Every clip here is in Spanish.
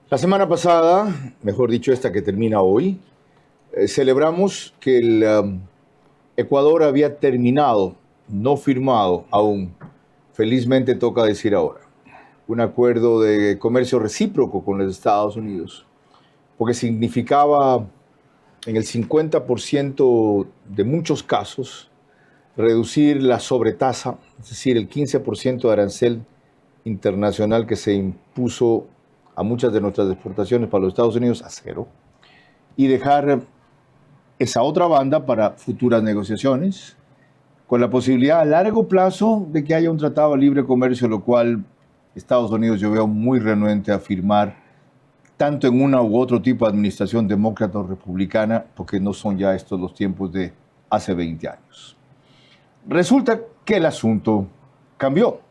La semana pasada, mejor dicho, esta que termina hoy, celebramos que el Ecuador había terminado, no firmado aún, felizmente toca decir ahora, un acuerdo de comercio recíproco con los Estados Unidos, porque significaba en el 50% de muchos casos reducir la sobretasa, es decir, el 15% de arancel internacional que se impuso a muchas de nuestras exportaciones para los Estados Unidos a cero, y dejar esa otra banda para futuras negociaciones, con la posibilidad a largo plazo de que haya un tratado de libre comercio, lo cual Estados Unidos yo veo muy renuente a firmar, tanto en una u otro tipo de administración demócrata o republicana, porque no son ya estos los tiempos de hace 20 años. Resulta que el asunto cambió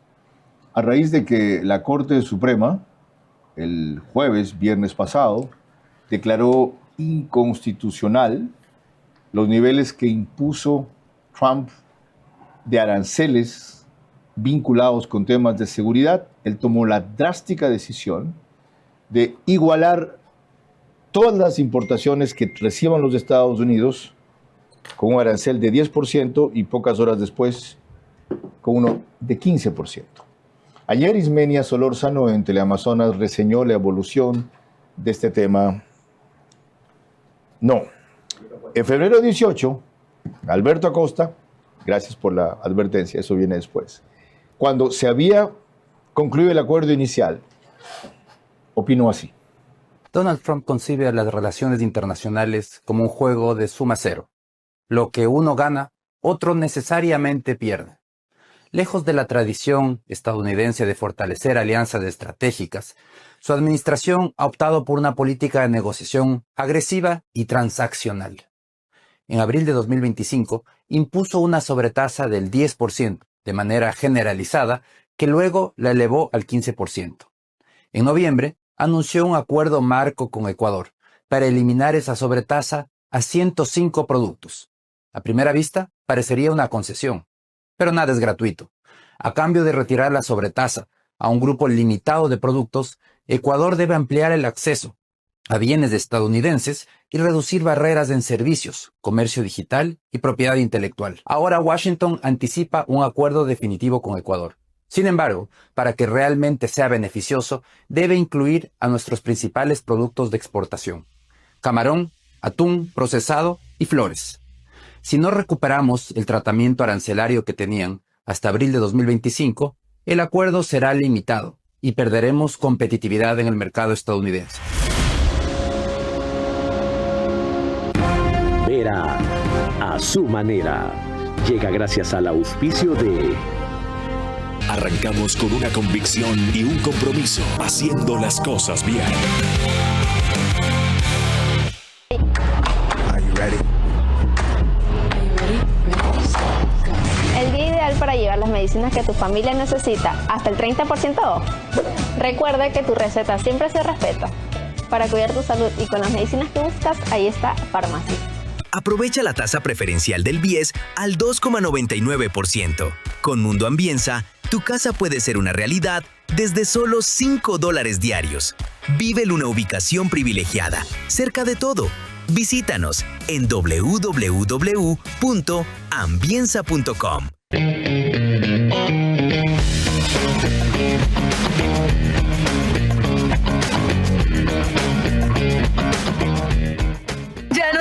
a raíz de que la Corte Suprema, el viernes pasado, declaró inconstitucional los niveles que impuso Trump de aranceles vinculados con temas de seguridad. Él tomó la drástica decisión de igualar todas las importaciones que reciban los Estados Unidos con un arancel de 10% y pocas horas después con uno de 15%. Ayer Ismenia Solórzano en Teleamazonas reseñó la evolución de este tema. No. En febrero 18, Alberto Acosta, gracias por la advertencia, eso viene después, cuando se había concluido el acuerdo inicial, opinó así. Donald Trump concibe a las relaciones internacionales como un juego de suma cero. Lo que uno gana, otro necesariamente pierde. Lejos de la tradición estadounidense de fortalecer alianzas estratégicas, su administración ha optado por una política de negociación agresiva y transaccional. En abril de 2025, impuso una sobretasa del 10% de manera generalizada, que luego la elevó al 15%. En noviembre, anunció un acuerdo marco con Ecuador para eliminar esa sobretasa a 105 productos. A primera vista, parecería una concesión, pero nada es gratuito. A cambio de retirar la sobretasa a un grupo limitado de productos, Ecuador debe ampliar el acceso a bienes estadounidenses y reducir barreras en servicios, comercio digital y propiedad intelectual. Ahora Washington anticipa un acuerdo definitivo con Ecuador. Sin embargo, para que realmente sea beneficioso, debe incluir a nuestros principales productos de exportación: camarón, atún procesado y flores. Si no recuperamos el tratamiento arancelario que tenían hasta abril de 2025, el acuerdo será limitado y perderemos competitividad en el mercado estadounidense. Vera a su manera. Llega gracias al auspicio de... Arrancamos con una convicción y un compromiso, haciendo las cosas bien. Are you ready? El día ideal para llevar las medicinas que tu familia necesita hasta el 30% off. Recuerda que tu receta siempre se respeta. Para cuidar tu salud y con las medicinas que buscas, ahí está Farmacia. Aprovecha la tasa preferencial del BIES al 2,99%. Con Mundo Ambienza, tu casa puede ser una realidad desde solo $5 diarios. Vive en una ubicación privilegiada, cerca de todo. Visítanos en www.ambienza.com.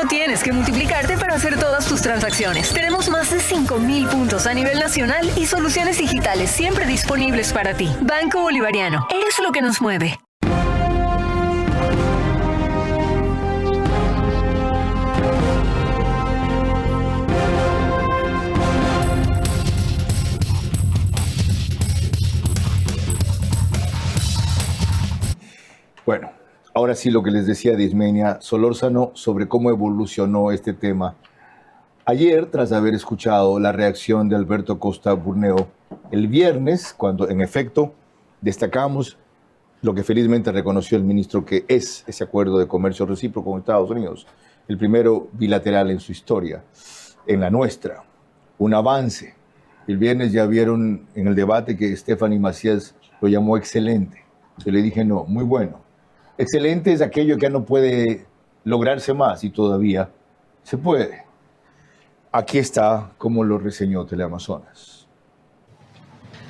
Tienes que multiplicarte para hacer todas tus transacciones. Tenemos más de 5,000 puntos a nivel nacional y soluciones digitales siempre disponibles para ti. Banco Bolivariano, eres lo que nos mueve. Bueno, ahora sí lo que les decía de Ismenia Solórzano sobre cómo evolucionó este tema. Ayer, tras haber escuchado la reacción de Alberto Acosta Burneo, el viernes, cuando en efecto destacamos lo que felizmente reconoció el ministro, que es ese acuerdo de comercio recíproco con Estados Unidos, el primero bilateral en su historia, en la nuestra, un avance. El viernes ya vieron en el debate que Stephanie Macías lo llamó excelente. Yo le dije, no, muy bueno. Excelente es aquello que ya no puede lograrse más y todavía se puede. Aquí está como lo reseñó Teleamazonas.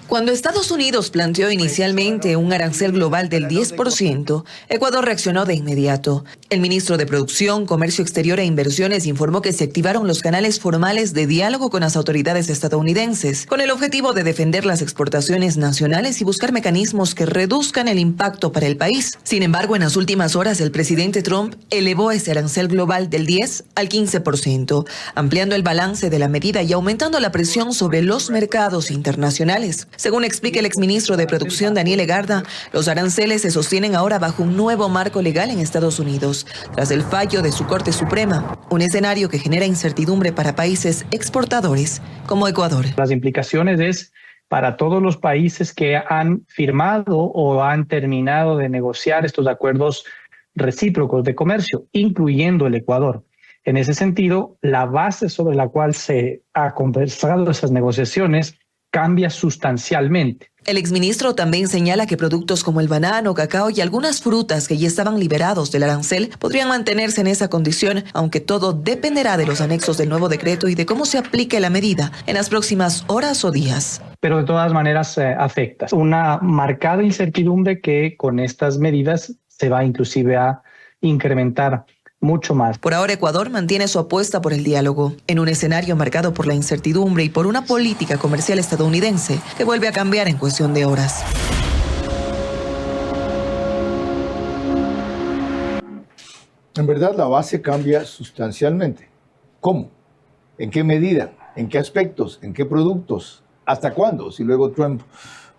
Cuando Estados Unidos planteó inicialmente un arancel global del 10%, Ecuador reaccionó de inmediato. El ministro de Producción, Comercio Exterior e Inversiones informó que se activaron los canales formales de diálogo con las autoridades estadounidenses, con el objetivo de defender las exportaciones nacionales y buscar mecanismos que reduzcan el impacto para el país. Sin embargo, en las últimas horas, el presidente Trump elevó ese arancel global del 10 al 15%, ampliando el balance de la medida y aumentando la presión sobre los mercados internacionales. Según explica el exministro de Producción Daniel Egarda, los aranceles se sostienen ahora bajo un nuevo marco legal en Estados Unidos, tras el fallo de su Corte Suprema, un escenario que genera incertidumbre para países exportadores como Ecuador. Las implicaciones es para todos los países que han firmado o han terminado de negociar estos acuerdos recíprocos de comercio, incluyendo el Ecuador. En ese sentido, la base sobre la cual se ha conversado esas negociaciones cambia sustancialmente. El exministro también señala que productos como el banano, cacao y algunas frutas que ya estaban liberados del arancel podrían mantenerse en esa condición, aunque todo dependerá de los anexos del nuevo decreto y de cómo se aplique la medida en las próximas horas o días. Pero de todas maneras afecta. Una marcada incertidumbre que con estas medidas se va inclusive a incrementar mucho más. Por ahora, Ecuador mantiene su apuesta por el diálogo, en un escenario marcado por la incertidumbre y por una política comercial estadounidense que vuelve a cambiar en cuestión de horas. En verdad, la base cambia sustancialmente. ¿Cómo? ¿En qué medida? ¿En qué aspectos? ¿En qué productos? ¿Hasta cuándo? Si luego Trump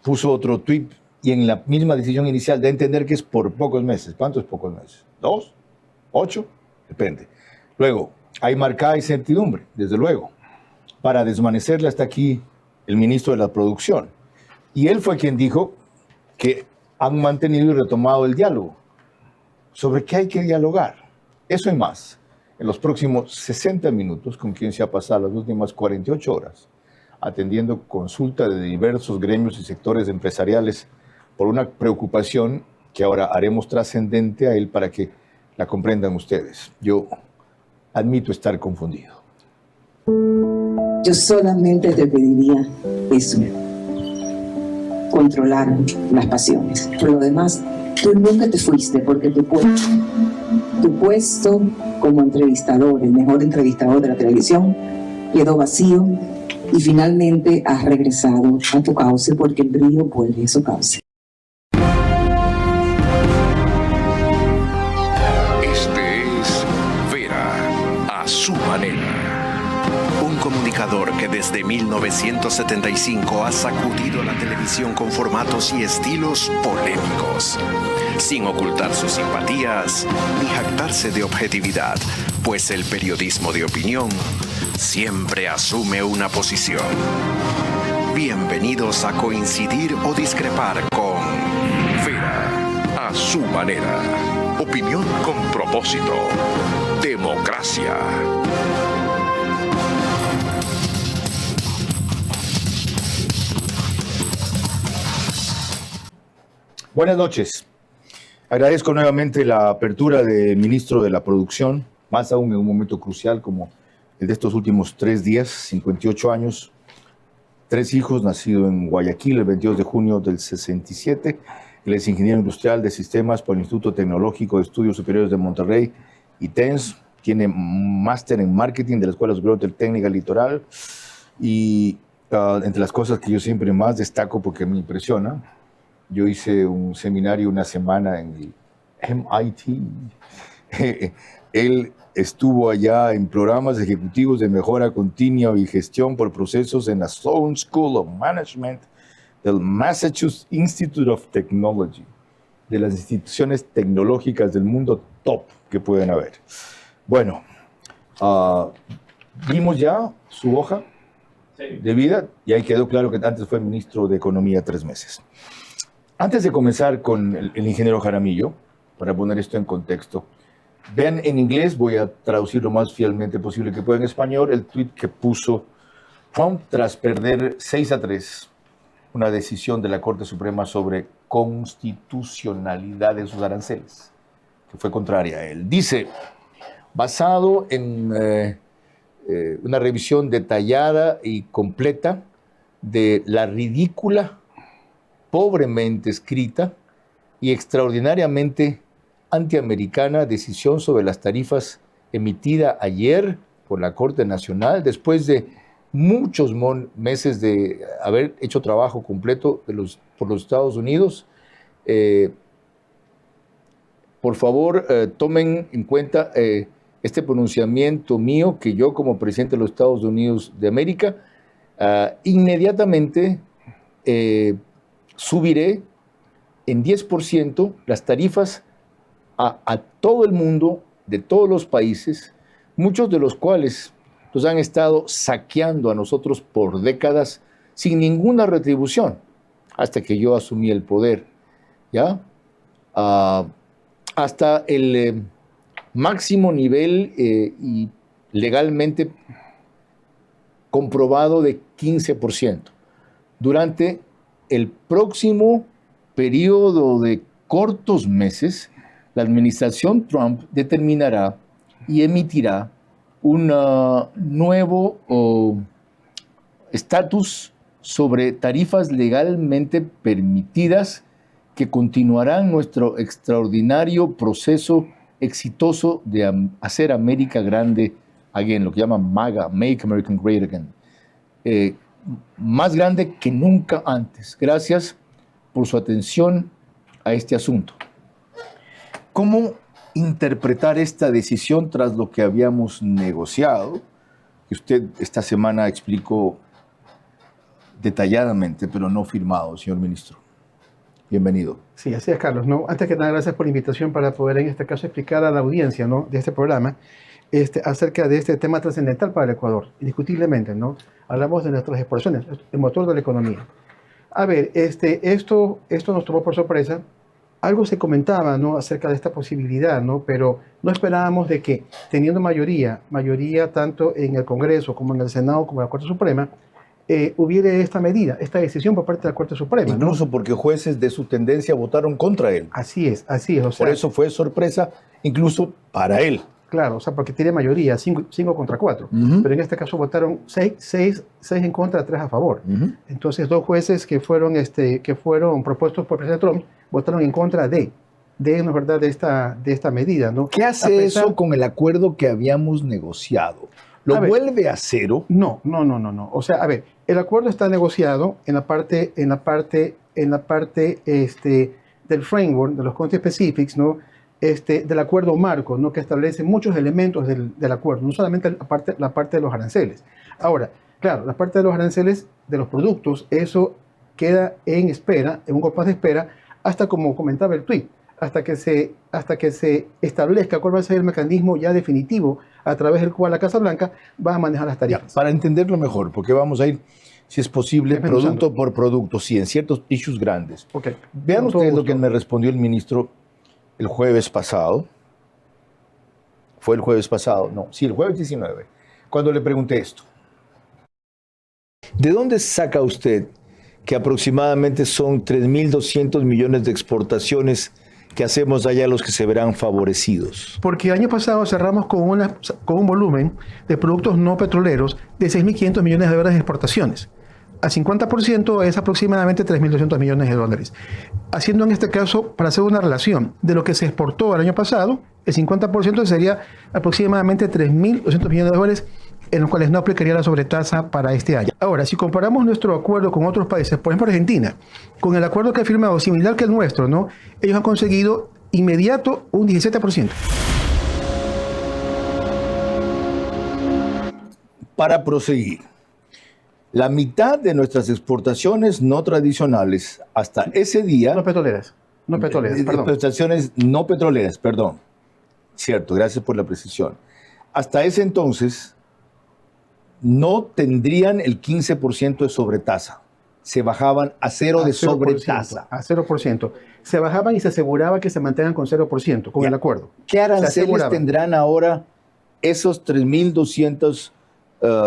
puso otro tweet y en la misma decisión inicial de entender que es por pocos meses. ¿Cuántos pocos meses? ¿2? ¿8? Depende. Luego, hay marcada incertidumbre, desde luego. Para desvanecerla está aquí el ministro de la Producción. Y él fue quien dijo que han mantenido y retomado el diálogo. ¿Sobre qué hay que dialogar? Eso y más. En los próximos 60 minutos, con quien se ha pasado las últimas 48 horas, atendiendo consulta de diversos gremios y sectores empresariales por una preocupación que ahora haremos trascendente a él para que la comprendan ustedes. Yo admito estar confundido. Yo solamente te pediría eso, controlar las pasiones. Por lo demás, tú nunca te fuiste porque tu puesto como entrevistador, el mejor entrevistador de la televisión, quedó vacío y finalmente has regresado a tu cauce porque el brillo vuelve a su cauce. Su manera. Un comunicador que desde 1975 ha sacudido la televisión con formatos y estilos polémicos, sin ocultar sus simpatías ni jactarse de objetividad, pues el periodismo de opinión siempre asume una posición. Bienvenidos a coincidir o discrepar con Vera a su manera. Opinión con propósito. Democracia. Buenas noches. Agradezco nuevamente la apertura del ministro de la Producción, más aún en un momento crucial como el de estos últimos 3 días, 58 años, 3 hijos, nacido en Guayaquil el 22 de junio del 67. Él es ingeniero industrial de sistemas por el Instituto Tecnológico de Estudios Superiores de Monterrey, ITENS, tiene máster en marketing de la Escuela Superior del Técnica Litoral y entre las cosas que yo siempre más destaco porque me impresiona, yo hice un seminario una semana en el MIT. Él estuvo allá en programas ejecutivos de mejora continua y gestión por procesos en la Sloan School of Management del Massachusetts Institute of Technology, de las instituciones tecnológicas del mundo top que pueden haber. Bueno, vimos ya su hoja de vida y ahí quedó claro que antes fue ministro de Economía 3 meses. Antes de comenzar con el ingeniero Jaramillo, para poner esto en contexto, vean en inglés, voy a traducir lo más fielmente posible que pueda en español, el tweet que puso Trump tras perder 6-3 una decisión de la Corte Suprema sobre constitucionalidad de sus aranceles. que fue contraria a él. Dice, basado en una revisión detallada y completa de la ridícula, pobremente escrita y extraordinariamente antiamericana decisión sobre las tarifas emitida ayer por la Corte Nacional, después de muchos meses de haber hecho trabajo completo por los Estados Unidos. Por favor, tomen en cuenta este pronunciamiento mío, que yo como presidente de los Estados Unidos de América, inmediatamente subiré en 10% las tarifas a todo el mundo, de todos los países, muchos de los cuales nos han estado saqueando a nosotros por décadas sin ninguna retribución, hasta que yo asumí el poder, ¿ya? Hasta el máximo nivel y legalmente comprobado de 15%. Durante el próximo periodo de cortos meses, la administración Trump determinará y emitirá un nuevo estatus sobre tarifas legalmente permitidas que continuarán nuestro extraordinario proceso exitoso de hacer América grande again, lo que llaman MAGA, Make America Great Again. Más grande que nunca antes. Gracias por su atención a este asunto. ¿Cómo interpretar esta decisión tras lo que habíamos negociado? Que usted esta semana explicó detalladamente, pero no firmado, señor ministro. Bienvenido. Sí, así es, Carlos. ¿No? Antes que nada, gracias por la invitación para poder en este caso explicar a la audiencia, ¿no?, de este programa acerca de este tema trascendental para el Ecuador. Indiscutiblemente, ¿no? Hablamos de nuestras exportaciones, el motor de la economía. A ver, esto nos tomó por sorpresa. Algo se comentaba, ¿no?, acerca de esta posibilidad, ¿no?, pero no esperábamos de que, teniendo mayoría tanto en el Congreso como en el Senado como en la Corte Suprema, hubiera esta medida, esta decisión por parte de la Corte Suprema. Incluso, ¿no?, porque jueces de su tendencia votaron contra él. Así es. O sea, por eso fue sorpresa, incluso para él. Claro, o sea, porque tiene mayoría, 5 contra 4. Pero en este caso votaron 6 en contra, 3 a favor. Entonces, 2 jueces que fueron propuestos por el presidente Trump votaron en contra de ¿verdad?, de esta medida, ¿no? ¿Qué hace eso con el acuerdo que habíamos negociado? ¿Lo vuelve a cero? No. O sea, a ver, el acuerdo está negociado en la parte del framework, de los country specifics, ¿no?, del acuerdo marco, ¿no?, que establece muchos elementos del acuerdo, no solamente la parte de los aranceles. Ahora, claro, la parte de los aranceles de los productos, eso queda en espera, en un compás de espera, hasta, como comentaba el tuit, hasta que se establezca cuál va a ser el mecanismo ya definitivo a través del cual la Casa Blanca va a manejar las tarifas. Ya, para entenderlo mejor, porque vamos a ir, si es posible, producto por producto, sí, en ciertos issues grandes. Okay. Vean ustedes lo que me respondió el ministro el jueves pasado. ¿Fue el jueves pasado? No, sí, el jueves 19, cuando le pregunté esto. ¿De dónde saca usted que aproximadamente son 3.200 millones de exportaciones que hacemos allá los que se verán favorecidos? Porque el año pasado cerramos con un volumen de productos no petroleros de 6.500 millones de dólares de exportaciones. Al 50% es aproximadamente 3.200 millones de dólares. Haciendo en este caso, para hacer una relación de lo que se exportó el año pasado, el 50% sería aproximadamente 3.200 millones de dólares, en los cuales no aplicaría la sobretasa para este año. Ahora, si comparamos nuestro acuerdo con otros países, por ejemplo Argentina, con el acuerdo que ha firmado similar que el nuestro, ¿no?, ellos han conseguido inmediato un 17%. Para proseguir, la mitad de nuestras exportaciones no tradicionales hasta ese día... No petroleras, perdón. Exportaciones no petroleras, perdón. Cierto, gracias por la precisión. Hasta ese entonces no tendrían el 15% de sobretasa. Se bajaban a cero de sobretasa. A 0%. Se bajaban y se aseguraba que se mantengan con 0% con el acuerdo. ¿Qué aranceles tendrán ahora esos 3.200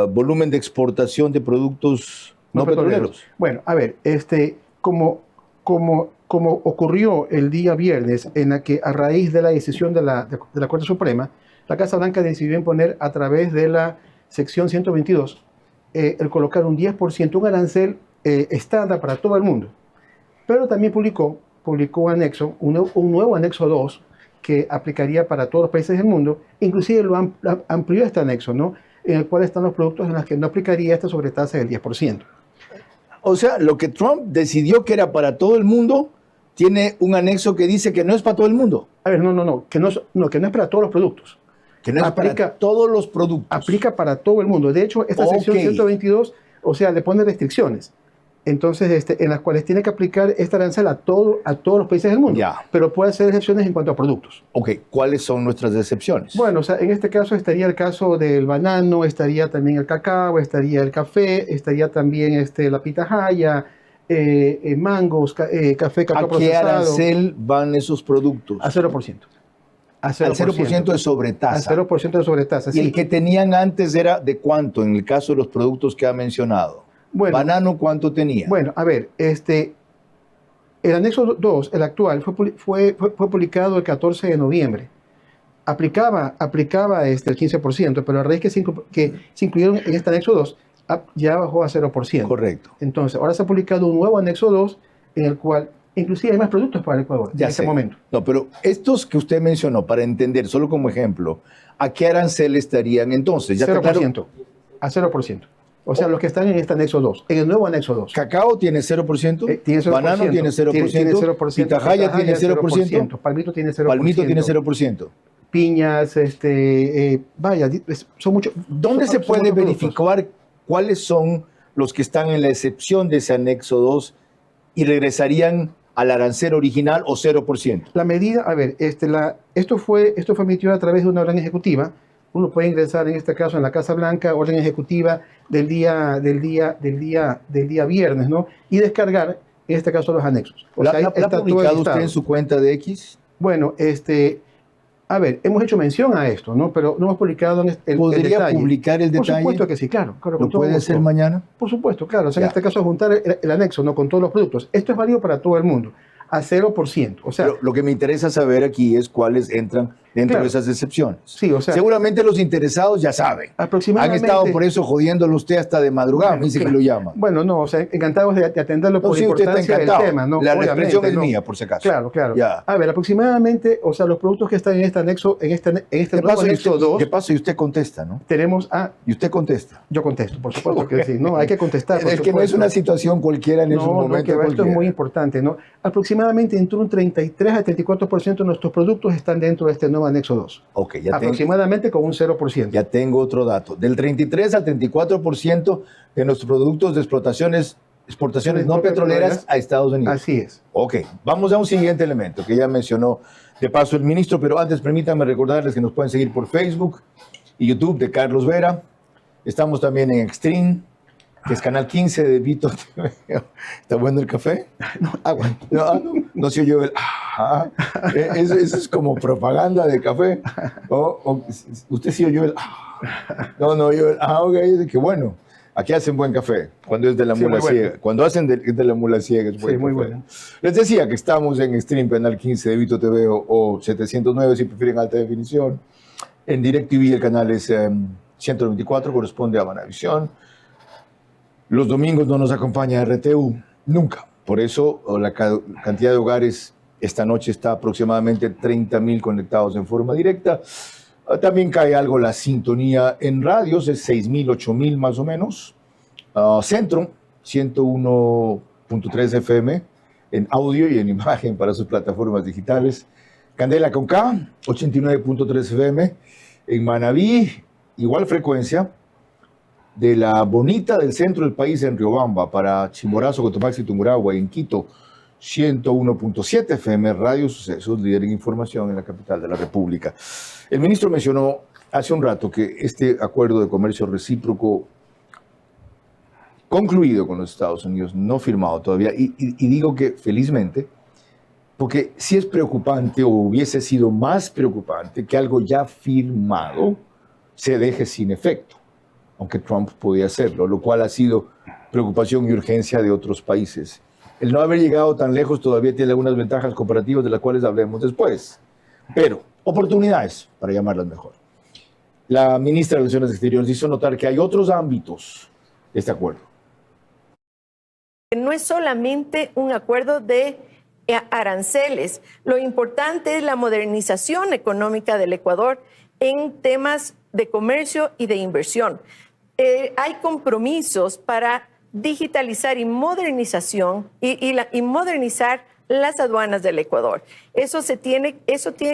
volumen de exportación de productos no petroleros? Bueno, a ver, como como ocurrió el día viernes, en la que a raíz de la decisión de la Corte Suprema, la Casa Blanca decidió imponer a través de la sección 122 el colocar un 10%, un arancel estándar para todo el mundo. Pero también publicó un anexo, un nuevo anexo 2, que aplicaría para todos los países del mundo. Inclusive lo amplió este anexo, ¿no? En el cual están los productos en los que no aplicaría esta sobretasa del 10%. O sea, lo que Trump decidió que era para todo el mundo, tiene un anexo que dice que no es para todo el mundo. A ver, que no es para todos los productos. Que no es para todos los productos. Aplica para todo el mundo. De hecho, esta sección 122, o sea, le pone restricciones. Entonces, en las cuales tiene que aplicar esta arancel a todos los países del mundo. Ya. Pero puede hacer excepciones en cuanto a productos. Ok, ¿cuáles son nuestras excepciones? Bueno, o sea, en este caso estaría el caso del banano, estaría también el cacao, estaría el café, estaría también la pitahaya, mangos, café, cacao ¿A qué procesado. arancel van esos productos? A 0%. Al 0% de sobretasa. Al 0% de sobretasa, sí. ¿Y el que tenían antes era de cuánto en el caso de los productos que ha mencionado? Bueno, ¿banano cuánto tenía? Bueno, a ver, el anexo 2, el actual, fue publicado el 14 de noviembre. Aplicaba el 15%, pero a raíz que se incluyeron en este anexo 2, ya bajó a 0%. Correcto. Entonces, ahora se ha publicado un nuevo anexo 2, en el cual inclusive hay más productos para el Ecuador en este momento. No, pero estos que usted mencionó, para entender, solo como ejemplo, ¿a qué arancel estarían entonces? 0%. A 0%. O sea, los que están en este anexo 2, en el nuevo anexo 2. ¿Cacao tiene 0%? Tiene 0%. ¿Banano tiene 0%? Tiene 0%. ¿Pitahaya tiene 0%? Palmito tiene 0%. Palmito tiene 0%. Piñas, son muchos. ¿Dónde se puede verificar cuáles son los que están en la excepción de ese anexo 2 y regresarían al arancel original o 0%? La medida, a ver, esto fue emitido a través de una orden ejecutiva. Uno puede ingresar en este caso en la Casa Blanca, orden ejecutiva del día viernes, ¿no? Y descargar, en este caso, los anexos. ¿La ha publicado usted en su cuenta de X? Bueno, a ver, hemos hecho mención a esto, ¿no? Pero no hemos publicado el detalle. ¿Podría publicar el detalle? Por supuesto que sí, claro. ¿Lo puede hacer mañana? Por supuesto, claro. O sea, en este caso, juntar el anexo, ¿no? Con todos los productos. Esto es válido para todo el mundo, a 0%. O sea, pero lo que me interesa saber aquí es cuáles entran dentro de esas excepciones. Sí, o sea, seguramente los interesados ya saben. Aproximadamente. Han estado por eso jodiéndolo usted hasta de madrugada, me dice que lo llaman. Bueno, no, o sea, encantados de atenderlo por importancia del tema, ¿no? La expresión es mía, por si acaso. Claro, claro. Ya. A ver, aproximadamente, o sea, los productos que están en este anexo, en este nuevo anexo 2. ¿Qué pasa? Y usted contesta, ¿no? Tenemos Y usted contesta. Yo contesto, por supuesto que sí. No, hay que contestar. Es que no es una situación cualquiera en esos momentos. No, esto es muy importante, ¿no? Aproximadamente entre un 33 a 34% de nuestros productos están dentro de este nuevo anexo 2. Ok, aproximadamente con un 0%. Ya tengo otro dato. Del 33 al 34% de nuestros productos de exportaciones no petroleras a Estados Unidos. Así es. Ok, vamos a un siguiente elemento que ya mencionó de paso el ministro, pero antes permítanme recordarles que nos pueden seguir por Facebook y YouTube de Carlos Vera. Estamos también en Extreme, que es Canal 15 de Vito TV. ¿Está bueno el café? No, agua. No se oyó el... Eso es como propaganda de café. Usted sí oyó el... No, yo... Ok, que bueno. Aquí hacen buen café, cuando es de la mula ciega. Bueno. Cuando hacen de la mula ciega es buen café. Muy bueno. Les decía que estamos en Stream, Canal 15 de Vito TV o 709 si prefieren alta definición. En DirecTV el canal es 124, corresponde a Vanavisión. Los domingos no nos acompaña RTU, nunca. Por eso la cantidad de hogares esta noche está aproximadamente 30,000 conectados en forma directa. También cae algo la sintonía en radios, es 6,000, 8,000 más o menos. Centro, 101.3 FM en audio y en imagen para sus plataformas digitales. Candela con K, 89.3 FM. En Manabí, igual frecuencia. De la bonita del centro del país en Riobamba para Chimborazo, Cotopaxi, Tungurahua y en Quito, 101.7 FM, Radio Sucesos, líder en información en la capital de la República. El ministro mencionó hace un rato que este acuerdo de comercio recíproco concluido con los Estados Unidos, no firmado todavía, y digo que felizmente, porque si es preocupante o hubiese sido más preocupante que algo ya firmado se deje sin efecto, aunque Trump podía hacerlo, lo cual ha sido preocupación y urgencia de otros países el no haber llegado tan lejos todavía tiene algunas ventajas comparativas de las cuales hablemos después. Pero, oportunidades, para llamarlas mejor. La ministra de Relaciones Exteriores hizo notar que hay otros ámbitos de este acuerdo. No es solamente un acuerdo de aranceles. Lo importante es la modernización económica del Ecuador en temas de comercio y de inversión. Hay compromisos para digitalizar y modernización y modernizar las aduanas del Ecuador. Eso tiene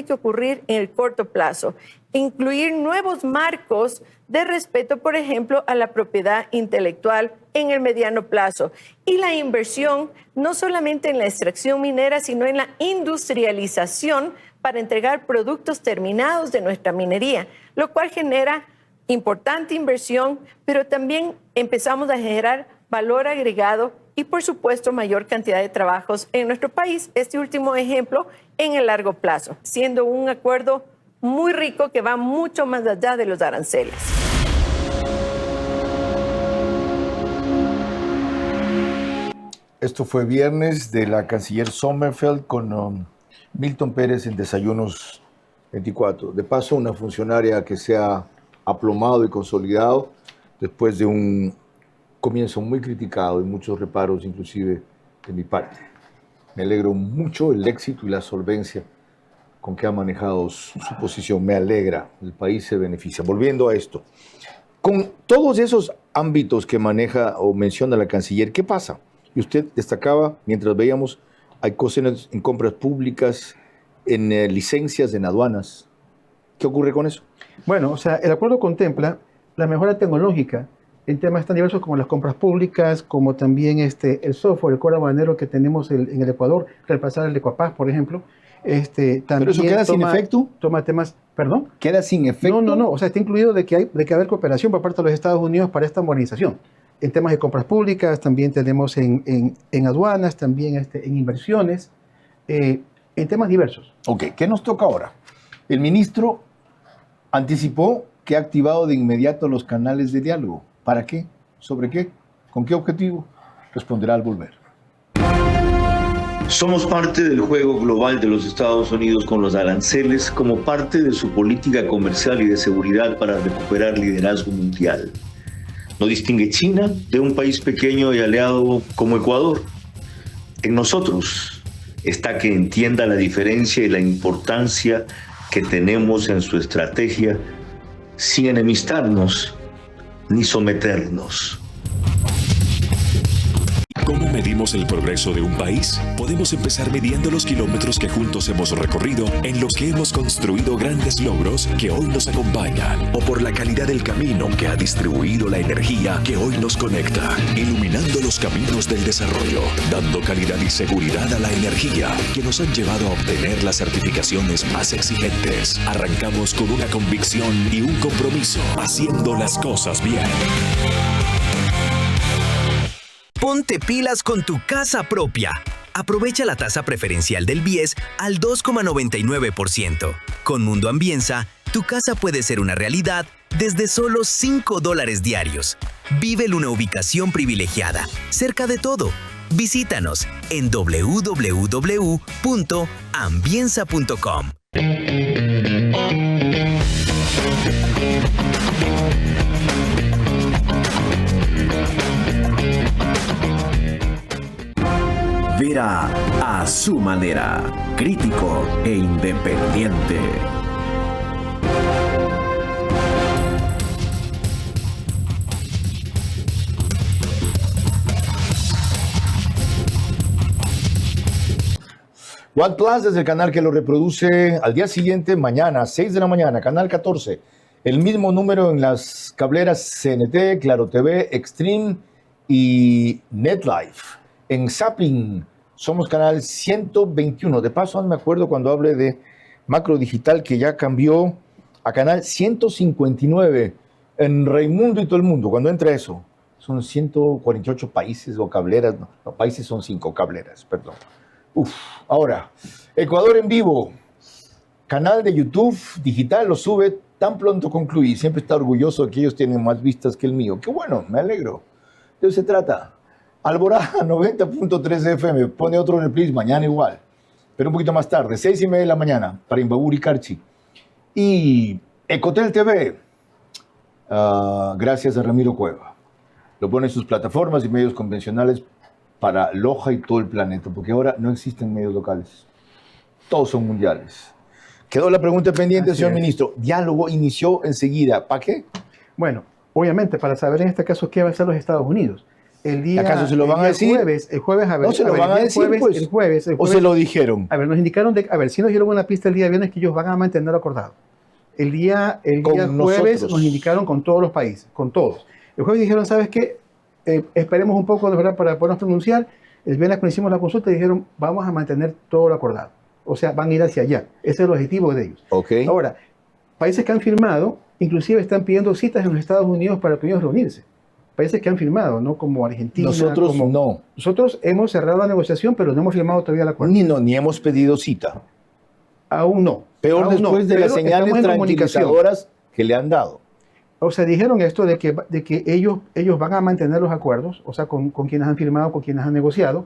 que ocurrir en el corto plazo. Incluir nuevos marcos de respeto, por ejemplo, a la propiedad intelectual en el mediano plazo. Y la inversión, no solamente en la extracción minera, sino en la industrialización para entregar productos terminados de nuestra minería, lo cual genera importante inversión, pero también empezamos a generar valor agregado y, por supuesto, mayor cantidad de trabajos en nuestro país. Este último ejemplo en el largo plazo, siendo un acuerdo muy rico que va mucho más allá de los aranceles. Esto fue viernes de la canciller Sommerfeld con Milton Pérez en Desayunos 24. De paso, una funcionaria que se ha aplomado y consolidado después de un comienzo muy criticado y muchos reparos, inclusive de mi parte. Me alegro mucho el éxito y la solvencia con que ha manejado su posición. Me alegra, el país se beneficia. Volviendo a esto, con todos esos ámbitos que maneja o menciona la canciller, ¿qué pasa? Y usted destacaba, mientras veíamos, hay cosas en compras públicas, en licencias, en aduanas. ¿Qué ocurre con eso? Bueno, o sea, el acuerdo contempla la mejora tecnológica en temas tan diversos como las compras públicas, como también el software, el core aduanero que tenemos en el Ecuador, reemplazar el Ecuapaz, por ejemplo. También ¿pero eso queda sin efecto? Toma temas, ¿perdón? ¿Queda sin efecto? No, o sea, está incluido de que haber cooperación por parte de los Estados Unidos para esta modernización. En temas de compras públicas, también tenemos en aduanas, también en inversiones, en temas diversos. Ok, ¿qué nos toca ahora? El ministro anticipó que ha activado de inmediato los canales de diálogo. ¿Para qué? ¿Sobre qué? ¿Con qué objetivo? Responderá al volver. Somos parte del juego global de los Estados Unidos con los aranceles como parte de su política comercial y de seguridad para recuperar liderazgo mundial. No distingue China de un país pequeño y aliado como Ecuador. En nosotros está que entienda la diferencia y la importancia que tenemos en su estrategia sin enemistarnos ni someternos. ¿Cómo medimos el progreso de un país? Podemos empezar midiendo los kilómetros que juntos hemos recorrido, en los que hemos construido grandes logros que hoy nos acompañan, o por la calidad del camino que ha distribuido la energía que hoy nos conecta, iluminando los caminos del desarrollo, dando calidad y seguridad a la energía que nos han llevado a obtener las certificaciones más exigentes. Arrancamos con una convicción y un compromiso, haciendo las cosas bien. Ponte pilas con tu casa propia. Aprovecha la tasa preferencial del BIES al 2,99%. Con Mundo Ambienza, tu casa puede ser una realidad desde solo $5 diarios. Vive en una ubicación privilegiada, cerca de todo. Visítanos en www.ambienza.com. Vera a su manera, crítico e independiente. One Plus es el canal que lo reproduce al día siguiente, mañana, 6 de la mañana, canal 14. El mismo número en las cableras CNT, Claro TV, Extreme y NetLife. En Zapping somos canal 121. De paso, me acuerdo cuando hablé de Macro Digital que ya cambió a canal 159 en Raimundo y todo el mundo. Cuando entra eso, son 148 países o cableras. No, países son 5 cableras, perdón. Ahora, Ecuador en vivo. Canal de YouTube digital lo sube tan pronto concluí. Siempre está orgulloso de que ellos tienen más vistas que el mío. Qué bueno, me alegro. De eso se trata. Alborada 90.3 FM, pone otro reprise mañana igual, pero un poquito más tarde, 6:30 de la mañana, para Imbabur y Carchi. Y Ecotel TV, gracias a Ramiro Cueva. Lo pone en sus plataformas y medios convencionales para Loja y todo el planeta, porque ahora no existen medios locales. Todos son mundiales. Quedó la pregunta pendiente, Así señor es. ministro. Diálogo inició enseguida. ¿Para qué? Bueno, obviamente, para saber en este caso qué va a hacer los Estados Unidos. ¿Acaso se lo van a decir? El jueves, a ver. No se lo van a decir, pues. El jueves. ¿O se lo dijeron? A ver, nos indicaron, sí nos dieron una pista el día viernes que ellos van a mantener lo acordado. El día jueves nosotros. nos indicaron con todos los países, con todos. El jueves dijeron, ¿sabes qué? Esperemos un poco, de verdad, para podernos pronunciar. El viernes cuando hicimos la consulta dijeron, vamos a mantener todo lo acordado. O sea, van a ir hacia allá. Ese es el objetivo de ellos. Okay. Ahora, países que han firmado, inclusive están pidiendo citas en los Estados Unidos para que ellos reunirse. Países que han firmado, ¿no? Como Argentina. Nosotros no. Nosotros hemos cerrado la negociación, pero no hemos firmado todavía el acuerdo. Ni hemos pedido cita. Aún no. Peor Aún después de pero las señales estamos en comunicación. tranquilizadoras que le han dado. O sea, dijeron esto de que ellos van a mantener los acuerdos, o sea, con quienes han firmado, con quienes han negociado.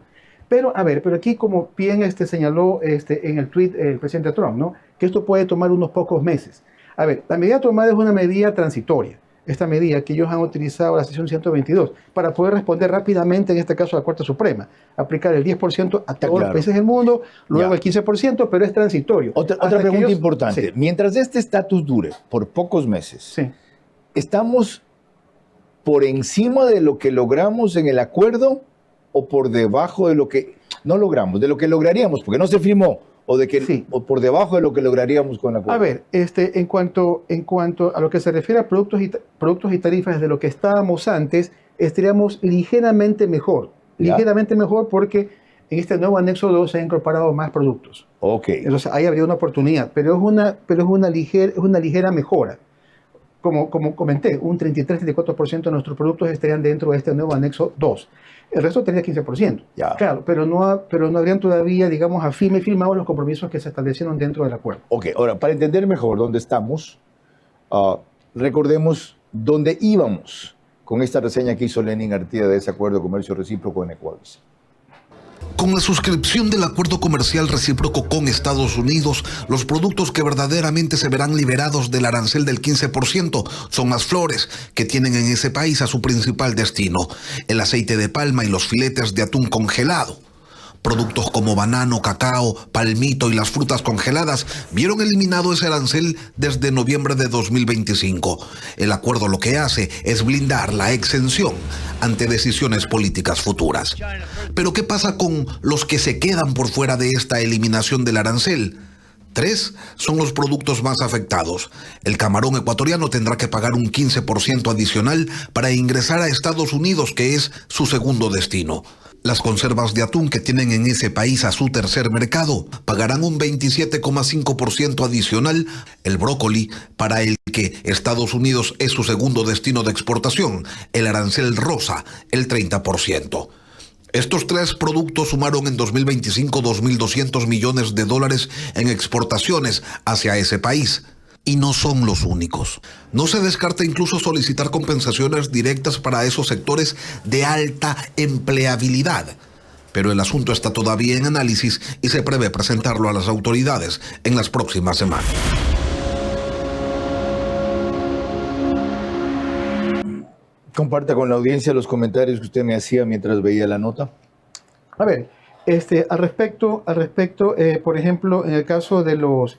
Pero, a ver, pero aquí como bien señaló en el tweet el presidente Trump, ¿no? Que esto puede tomar unos pocos meses. A ver, la medida tomada es una medida transitoria. Esta medida que ellos han utilizado la sección 122 para poder responder rápidamente, en este caso a la Corte Suprema, aplicar el 10% a todos los países del mundo, luego el 15%, pero es transitorio. Otra pregunta importante. Sí. Mientras este estatus dure por pocos meses, sí. ¿Estamos por encima de lo que logramos en el acuerdo o por debajo de lo que no logramos, de lo que lograríamos, porque no se firmó, o por debajo de lo que lograríamos con el acuerdo? A ver, en cuanto a lo que se refiere a productos y tarifas, de lo que estábamos antes, estaríamos ligeramente mejor. Ligeramente mejor porque en este nuevo anexo 2 se han incorporado más productos. Ok. Entonces ahí habría una oportunidad, pero es una ligera mejora. Como comenté, un 33-34% de nuestros productos estarían dentro de este nuevo anexo 2. El resto tendría 15%. Ya. Claro, pero no habrían todavía, digamos, firmado los compromisos que se establecieron dentro del acuerdo. Ok, ahora, para entender mejor dónde estamos, recordemos dónde íbamos con esta reseña que hizo Lenin Artieda de ese acuerdo de comercio recíproco en Ecuador. Con la suscripción del acuerdo comercial recíproco con Estados Unidos, los productos que verdaderamente se verán liberados del arancel del 15% son las flores que tienen en ese país a su principal destino, el aceite de palma y los filetes de atún congelado. Productos como banano, cacao, palmito y las frutas congeladas vieron eliminado ese arancel desde noviembre de 2025. El acuerdo lo que hace es blindar la exención ante decisiones políticas futuras. Pero ¿qué pasa con los que se quedan por fuera de esta eliminación del arancel? 3 son los productos más afectados. El camarón ecuatoriano tendrá que pagar un 15% adicional para ingresar a Estados Unidos, que es su segundo destino. Las conservas de atún que tienen en ese país a su tercer mercado pagarán un 27,5% adicional. El brócoli, para el que Estados Unidos es su segundo destino de exportación, el arancel rosa, el 30%. Estos 3 productos sumaron en 2025 $2.200 millones en exportaciones hacia ese país. Y no son los únicos. No se descarta incluso solicitar compensaciones directas para esos sectores de alta empleabilidad. Pero el asunto está todavía en análisis y se prevé presentarlo a las autoridades en las próximas semanas. Comparta con la audiencia los comentarios que usted me hacía mientras veía la nota. A ver, al respecto, por ejemplo, en el caso de los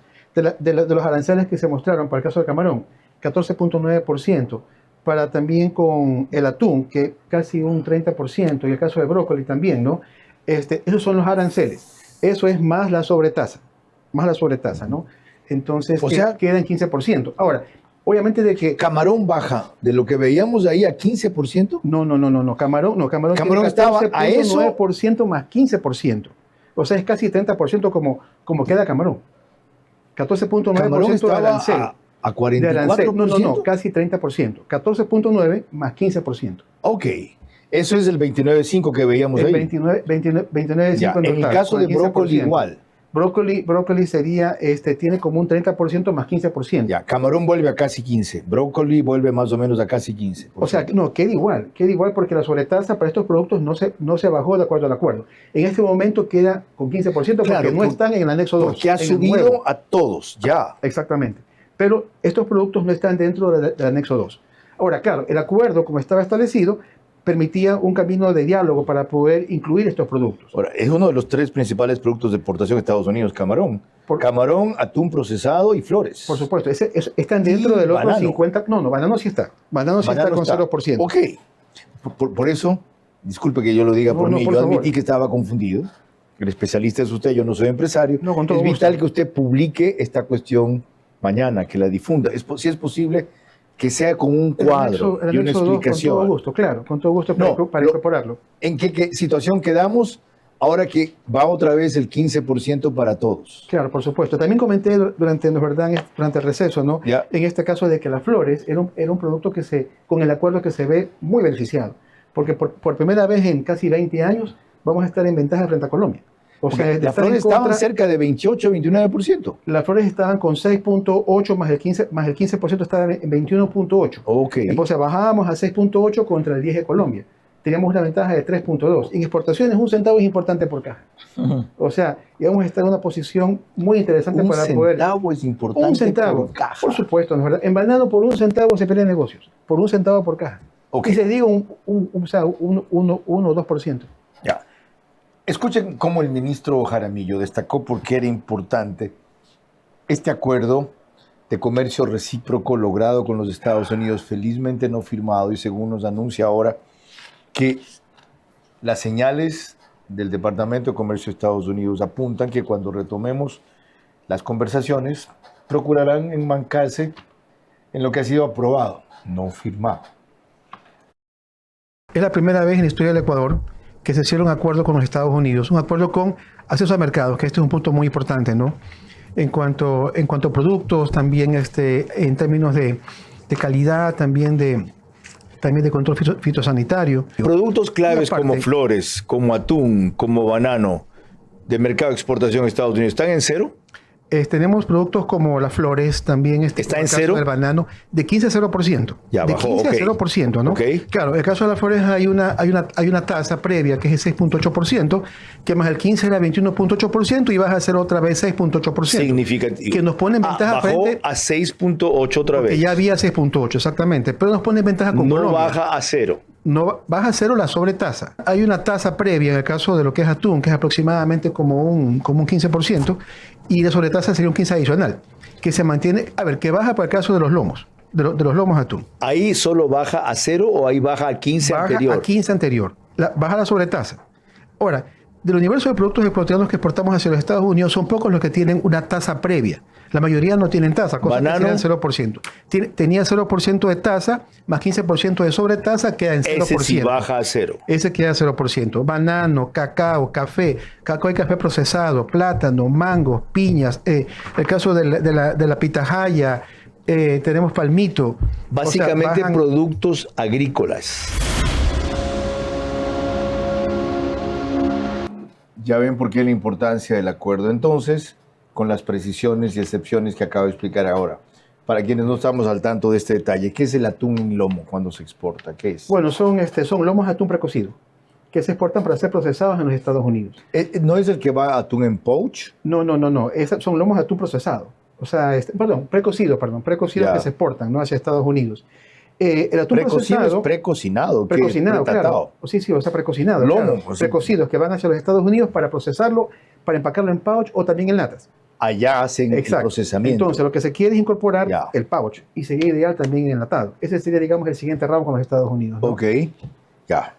aranceles que se mostraron para el caso del camarón, 14.9%, para también con el atún, que casi un 30%, y el caso de brócoli también, ¿no? Esos son los aranceles. Eso es más la sobretasa, ¿no? Entonces, o sea, queda en 15%. Ahora, obviamente de que... ¿Camarón baja de lo que veíamos ahí a 15%? No. Camarón estaba a eso. 9% más 15%. O sea, es casi 30% como queda camarón. 14.9% de arancel. A 44%. No, casi 30%. 14.9 más 15%. Ok. Eso es el 29.5 que veíamos ahí. 29.5 en el caso de brócoli igual. Brócoli sería, tiene como un 30% más 15%. Ya, camarón vuelve a casi 15, brócoli vuelve más o menos a casi 15. O sea, no, queda igual porque la sobretasa para estos productos no se bajó de acuerdo al acuerdo. En este momento queda con 15% porque no están en el anexo 2. Porque ha subido a todos, ya. Exactamente. Pero estos productos no están dentro del anexo 2. Ahora, claro, el acuerdo, como estaba establecido, permitía un camino de diálogo para poder incluir estos productos. Ahora, es uno de los 3 principales productos de exportación de Estados Unidos, camarón. Camarón, atún procesado y flores. Por supuesto, están dentro del otro banano. 50%. No, banano sí está. Banano sí está con 0%. Ok. Por eso, disculpe que yo lo diga por mí, yo admití que estaba confundido. El especialista es usted, yo no soy empresario. No, con todo es gusto. vital que usted publique esta cuestión mañana, que la difunda. Si es posible, que sea con un cuadro y una explicación. Con todo gusto, claro, con todo gusto para incorporarlo. ¿En qué situación quedamos ahora que va otra vez el 15% para todos? Claro, por supuesto. También comenté durante el receso, ¿no? En este caso de que las flores era un producto con el acuerdo que se ve muy beneficiado. Porque por primera vez en casi 20 años vamos a estar en ventaja frente a Colombia. O sea, las flores estaban cerca de 28-29%. Las flores estaban con 6.8 más el 15% estaba en 21.8. Okay. Entonces bajábamos a 6.8 contra el 10 de Colombia. Teníamos una ventaja de 3.2. En exportaciones, 1 centavo es importante por caja. O sea, íbamos a estar en una posición muy interesante para poder... 1 centavo es importante 1 centavo, por caja. por supuesto, ¿no es verdad? En banano por 1 centavo se pelean negocios. Por 1 centavo por caja. Okay. Y se digo un 1 o 2%. Ya. Escuchen cómo el ministro Jaramillo destacó por qué era importante este acuerdo de comercio recíproco logrado con los Estados Unidos, felizmente no firmado, y según nos anuncia ahora que las señales del Departamento de Comercio de Estados Unidos apuntan que cuando retomemos las conversaciones procurarán enmarcarse en lo que ha sido aprobado, no firmado. Es la primera vez en la historia del Ecuador que se hicieron un acuerdo con los Estados Unidos, un acuerdo con acceso a mercados, que este es un punto muy importante, ¿no? En cuanto a productos, también en términos de calidad, también de control fitosanitario. Productos claves como flores, como atún, como banano, de mercado de exportación a Estados Unidos, ¿están en cero? Tenemos productos como las flores, también ¿está en cero? El banano, de 15 a 0%. Ya de bajó, 15 a 0%, ¿no? Okay. Claro, en el caso de las flores hay una tasa previa que es el 6.8%, que más el 15 era 21.8% y baja a ser otra vez 6.8%. Significativo. Que nos pone en ventaja bajó frente a 6.8 otra vez. Que ya había 6.8, exactamente. Pero nos pone en ventaja con Colombia. No baja a cero. No baja a cero la sobretasa. Hay una tasa previa en el caso de lo que es atún, que es aproximadamente como un 15%, y la sobretasa sería un 15 adicional, que se mantiene, que baja para el caso de los lomos, de los lomos atún. ¿Ahí solo baja a cero o ahí baja a 15 anterior? Baja a 15 anterior, baja la sobretasa. Ahora, del universo de productos explotados que exportamos hacia los Estados Unidos, son pocos los que tienen una tasa previa. La mayoría no tienen tasa, cosa que serían 0%. Tenía 0% de tasa, más 15% de sobretasa, queda en 0%. Ese sí baja a cero. Ese queda 0%. Banano, cacao, café y café procesado, plátano, mangos, piñas, el caso de la pitahaya, tenemos palmito. Básicamente productos agrícolas. Ya ven por qué la importancia del acuerdo entonces, con las precisiones y excepciones que acabo de explicar ahora. Para quienes no estamos al tanto de este detalle, ¿qué es el atún en lomo cuando se exporta? ¿Qué es? Bueno, son lomos de atún precocido, que se exportan para ser procesados en los Estados Unidos. ¿No es el que va atún en pouch? No. Son lomos de atún procesado. O sea, precocido que se exportan, ¿no?, hacia Estados Unidos. El atún precocido procesado, es precocinado. Precocinado, claro. Sí, o sea, precocinado. Lomo. Claro. Precocidos que van hacia los Estados Unidos para procesarlo, para empacarlo en pouch o también en latas. Allá hacen el procesamiento. Entonces, lo que se quiere es incorporar el pouch y sería ideal también en enlatado. Ese sería, digamos, el siguiente round con los Estados Unidos, ¿no? Ok, ya.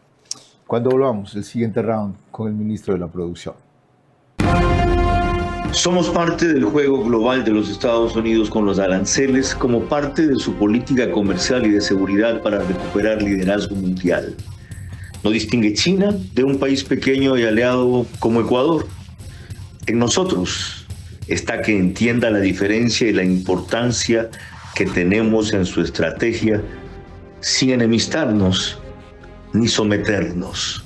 Cuando volvamos, el siguiente round con el ministro de la Producción. Somos parte del juego global de los Estados Unidos con los aranceles como parte de su política comercial y de seguridad para recuperar liderazgo mundial. No distingue China de un país pequeño y aliado como Ecuador. En nosotros está que entienda la diferencia y la importancia que tenemos en su estrategia sin enemistarnos ni someternos.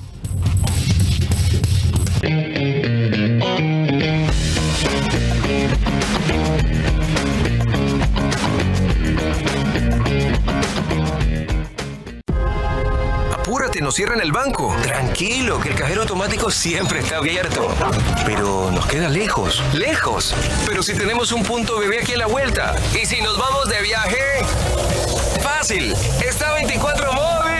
cierran el banco. Tranquilo, que el cajero automático siempre está abierto. Pero nos queda lejos, lejos. Pero si tenemos un punto bebé aquí a la vuelta. ¿Y si nos vamos de viaje? Fácil, está 24 móvil.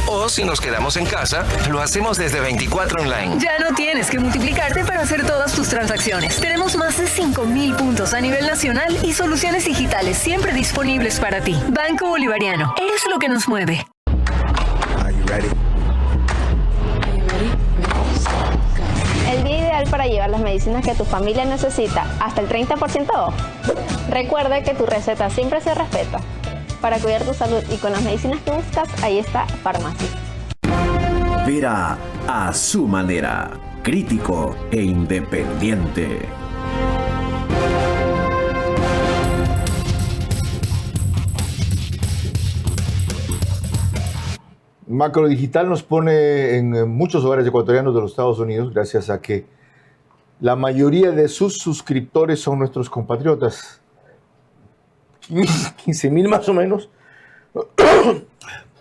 O si nos quedamos en casa, lo hacemos desde 24 online. Ya no tienes que multiplicarte para hacer todas tus transacciones. Tenemos más de 5.000 puntos a nivel nacional y soluciones digitales siempre disponibles para ti. Banco Bolivariano, eres lo que nos mueve. El día ideal para llevar las medicinas que tu familia necesita hasta el 30% off. Recuerda que tu receta siempre se respeta. Para cuidar tu salud y con las medicinas que buscas, ahí está Farmacia. Vera a su manera, crítico e independiente. Macro Digital nos pone en muchos hogares ecuatorianos de los Estados Unidos, gracias a que la mayoría de sus suscriptores son nuestros compatriotas. 15,000 más o menos.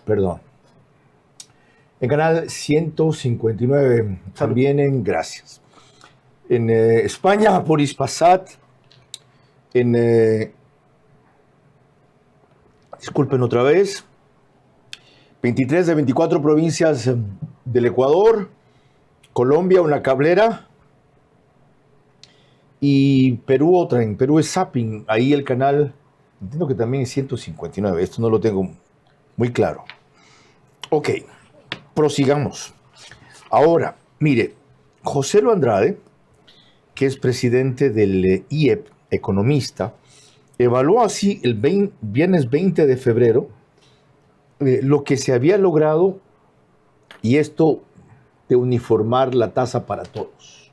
Perdón. En canal 159 también en gracias. En España por Ispasat. Disculpen otra vez. 23 de 24 provincias del Ecuador. Colombia, una cablera. Y Perú otra. En Perú es Zapping. Ahí el canal. Entiendo que también es 159, esto no lo tengo muy claro. Ok, prosigamos. Ahora, mire, José Lo Andrade, que es presidente del IEP, economista, evaluó así el viernes 20 de febrero lo que se había logrado, y esto de uniformar la tasa para todos.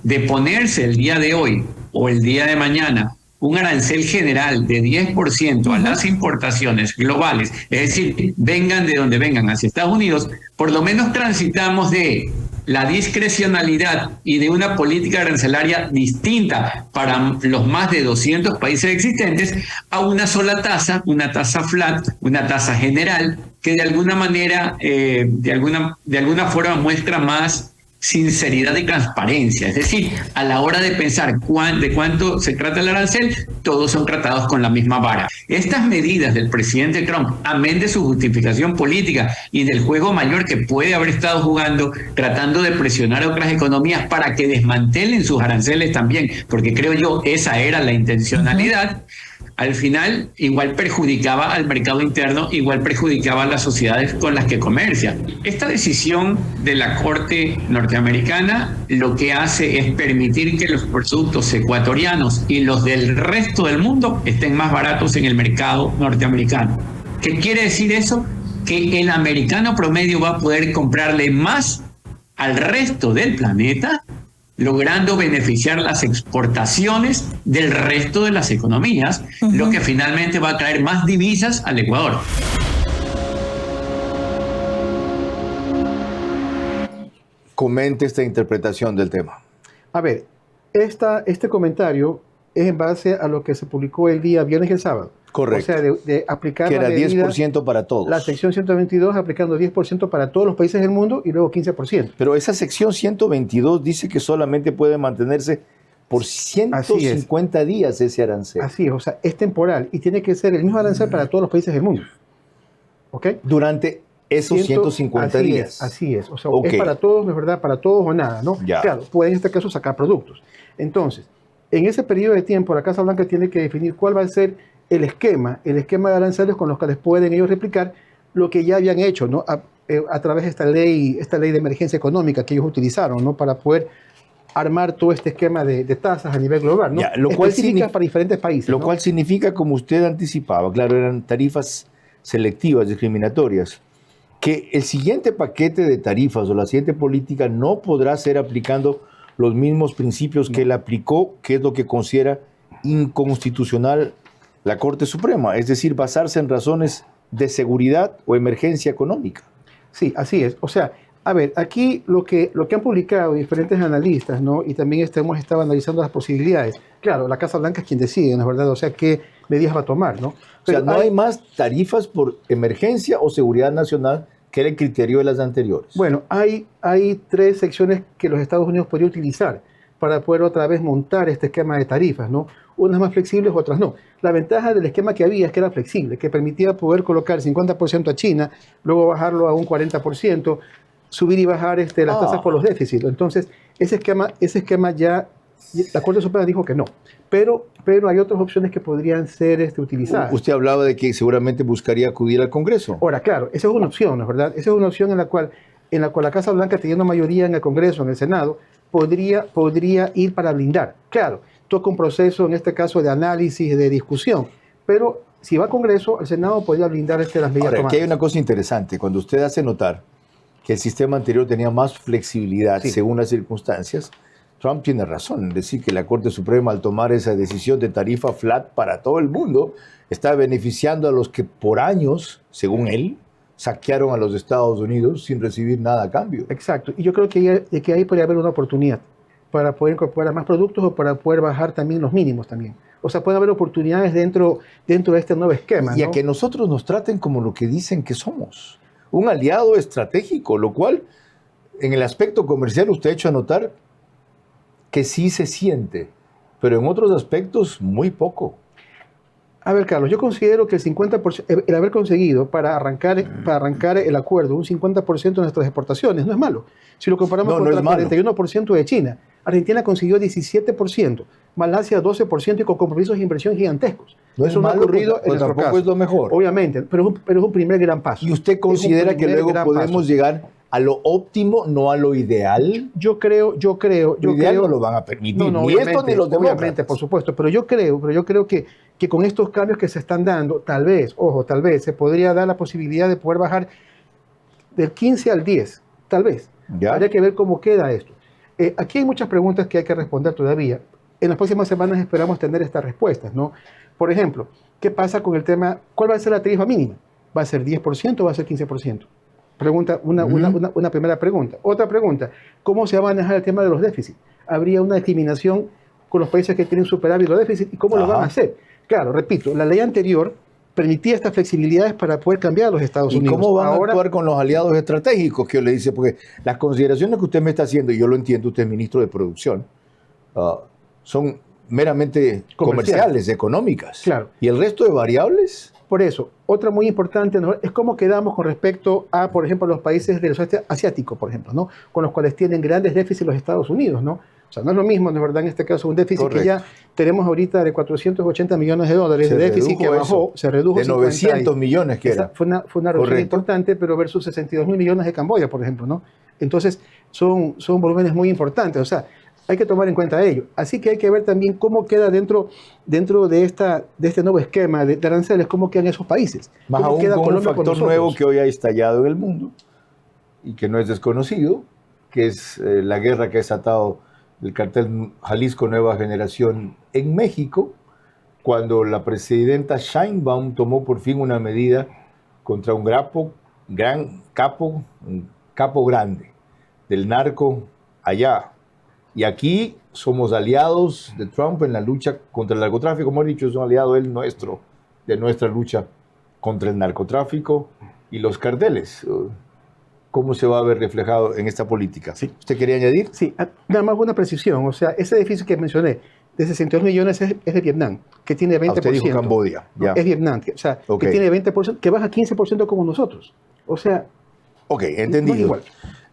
De ponerse el día de hoy o el día de mañana un arancel general de 10% a las importaciones globales, es decir, vengan de donde vengan hacia Estados Unidos, por lo menos transitamos de la discrecionalidad y de una política arancelaria distinta para los más de 200 países existentes a una sola tasa, una tasa flat, una tasa general, que de alguna manera, de alguna forma muestra más sinceridad y transparencia. Es decir, a la hora de pensar de cuánto se trata el arancel, todos son tratados con la misma vara. Estas medidas del presidente Trump, amén de su justificación política y del juego mayor que puede haber estado jugando, tratando de presionar a otras economías para que desmantelen sus aranceles también, porque creo yo esa era la intencionalidad, al final igual perjudicaba al mercado interno, igual perjudicaba a las sociedades con las que comercia. Esta decisión de la Corte norteamericana lo que hace es permitir que los productos ecuatorianos y los del resto del mundo estén más baratos en el mercado norteamericano. ¿Qué quiere decir eso? Que el americano promedio va a poder comprarle más al resto del planeta, logrando beneficiar las exportaciones del resto de las economías, lo que finalmente va a traer más divisas al Ecuador. Comente esta interpretación del tema. A ver, este comentario es en base a lo que se publicó el día viernes y el sábado. Correcto. O sea, de aplicar que era la medida, 10% para todos. La sección 122 aplicando 10% para todos los países del mundo y luego 15%. Pero esa sección 122 dice que solamente puede mantenerse por 150 días ese arancel. Así es, o sea, es temporal y tiene que ser el mismo arancel para todos los países del mundo. ¿Ok? Durante esos 150 días. Así es, o sea, es para todos, no es verdad, para todos o nada, ¿no? Ya. Claro, puede en este caso sacar productos. Entonces, en ese periodo de tiempo, la Casa Blanca tiene que definir cuál va a ser el esquema de aranceles con los que les pueden ellos replicar lo que ya habían hecho, ¿no? A través de esta ley de emergencia económica que ellos utilizaron, ¿no? Para poder armar todo este esquema de tasas a nivel global, ¿no? Ya, lo cual específicas para diferentes países. Lo ¿no? cual significa, como usted anticipaba, claro, eran tarifas selectivas, discriminatorias, que el siguiente paquete de tarifas o la siguiente política no podrá ser aplicando los mismos principios que él aplicó, que es lo que considera inconstitucional la Corte Suprema, es decir, basarse en razones de seguridad o emergencia económica. Sí, así es. O sea, a ver, aquí lo que han publicado diferentes analistas, ¿no? Y también hemos estado analizando las posibilidades. Claro, la Casa Blanca es quien decide, ¿no es verdad? O sea, qué medidas va a tomar, ¿no? Pero o sea, no hay más tarifas por emergencia o seguridad nacional, ¿Qué era el criterio de las anteriores? Bueno, hay 3 secciones que los Estados Unidos podrían utilizar para poder otra vez montar este esquema de tarifas, ¿no? Unas más flexibles, otras no. La ventaja del esquema que había es que era flexible, que permitía poder colocar 50% a China, luego bajarlo a un 40%, subir y bajar las tasas por los déficits. Entonces, ese esquema ya, la Corte Suprema dijo que no. Pero hay otras opciones que podrían ser utilizadas. Usted hablaba de que seguramente buscaría acudir al Congreso. Ahora, claro, esa es una opción, ¿no es verdad? Esa es una opción en la cual la Casa Blanca, teniendo mayoría en el Congreso, en el Senado, podría ir para blindar. Claro, toca un proceso, en este caso, de análisis, de discusión, pero si va al Congreso, el Senado podría blindar las medidas Ahora, tomadas. aquí hay una cosa interesante. Cuando usted hace notar que el sistema anterior tenía más flexibilidad según las circunstancias, Trump tiene razón en decir que la Corte Suprema, al tomar esa decisión de tarifa flat para todo el mundo, está beneficiando a los que por años, según él, saquearon a los Estados Unidos sin recibir nada a cambio. Exacto. Y yo creo que ahí podría haber una oportunidad para poder incorporar más productos o para poder bajar también los mínimos también. O sea, puede haber oportunidades dentro de este nuevo esquema. Y ¿no? a que nosotros nos traten como lo que dicen que somos. Un aliado estratégico, lo cual en el aspecto comercial usted ha hecho a notar que sí se siente, pero en otros aspectos muy poco. A ver, Carlos, yo considero que el 50%, el haber conseguido para arrancar el acuerdo un 50% de nuestras exportaciones no es malo. Si lo comparamos con el 41% de China, Argentina consiguió 17%, Malasia 12% y con compromisos de inversión gigantescos. No Eso es no ha malo, ocurrido en nuestro tampoco caso. es lo mejor. Obviamente, pero es un primer gran paso. ¿Y usted considera que luego podemos llegar a lo óptimo, no a lo ideal? Yo creo. Lo ideal no lo van a permitir, No, ni esto ni los demócratas. Obviamente, por supuesto, pero yo creo que con estos cambios que se están dando, tal vez se podría dar la posibilidad de poder bajar del 15 al 10, tal vez. Habría que ver cómo queda esto. Aquí hay muchas preguntas que hay que responder todavía. En las próximas semanas esperamos tener estas respuestas, ¿no? Por ejemplo, ¿qué pasa con el tema? ¿Cuál va a ser la tarifa mínima? ¿Va a ser 10% o va a ser 15%? Pregunta, una primera pregunta. Otra pregunta, ¿cómo se va a manejar el tema de los déficits? ¿Habría una discriminación con los países que tienen superávit o déficit? ¿Y cómo lo van a hacer? Claro, repito, la ley anterior permitía estas flexibilidades para poder cambiar a los Estados Unidos. ¿Y cómo van a actuar con los aliados estratégicos que yo le dice? Porque las consideraciones que usted me está haciendo, y yo lo entiendo, usted es ministro de Producción, son meramente comerciales, económicas. Claro. ¿Y el resto de variables? Por eso, otra muy importante, ¿no?, es cómo quedamos con respecto a, por ejemplo, los países del sudeste asiático, por ejemplo, ¿no?, con los cuales tienen grandes déficits los Estados Unidos, ¿no? O sea, no es lo mismo, de verdad, en este caso, un déficit que ya tenemos ahorita de 480 millones de dólares de déficit que bajó, se redujo. De 900 millones que era. Fue una reducción importante, pero versus 62 mil millones de Camboya, por ejemplo, ¿no? Entonces, son volúmenes muy importantes, o sea, hay que tomar en cuenta ello. Así que hay que ver también cómo queda dentro de este nuevo esquema de aranceles, cómo quedan esos países. Más ¿Cómo aún queda con un Colombia factor nuevo que hoy ha estallado en el mundo y que no es desconocido, que es la guerra que ha desatado el cartel Jalisco Nueva Generación en México, cuando la presidenta Sheinbaum tomó por fin una medida contra un capo grande del narco allá. Y aquí somos aliados de Trump en la lucha contra el narcotráfico. Como he dicho, es un aliado él nuestro, de nuestra lucha contra el narcotráfico y los carteles. ¿Cómo se va a ver reflejado en esta política? Sí. ¿Usted quería añadir? Sí, nada más una precisión. O sea, ese edificio que mencioné, de 62 millones es de Vietnam, que tiene 20%. Usted dijo Camboya. Ya. Es Vietnam, o sea, que tiene 20%, que baja 15% como nosotros. O sea... Ok, entendido. No igual.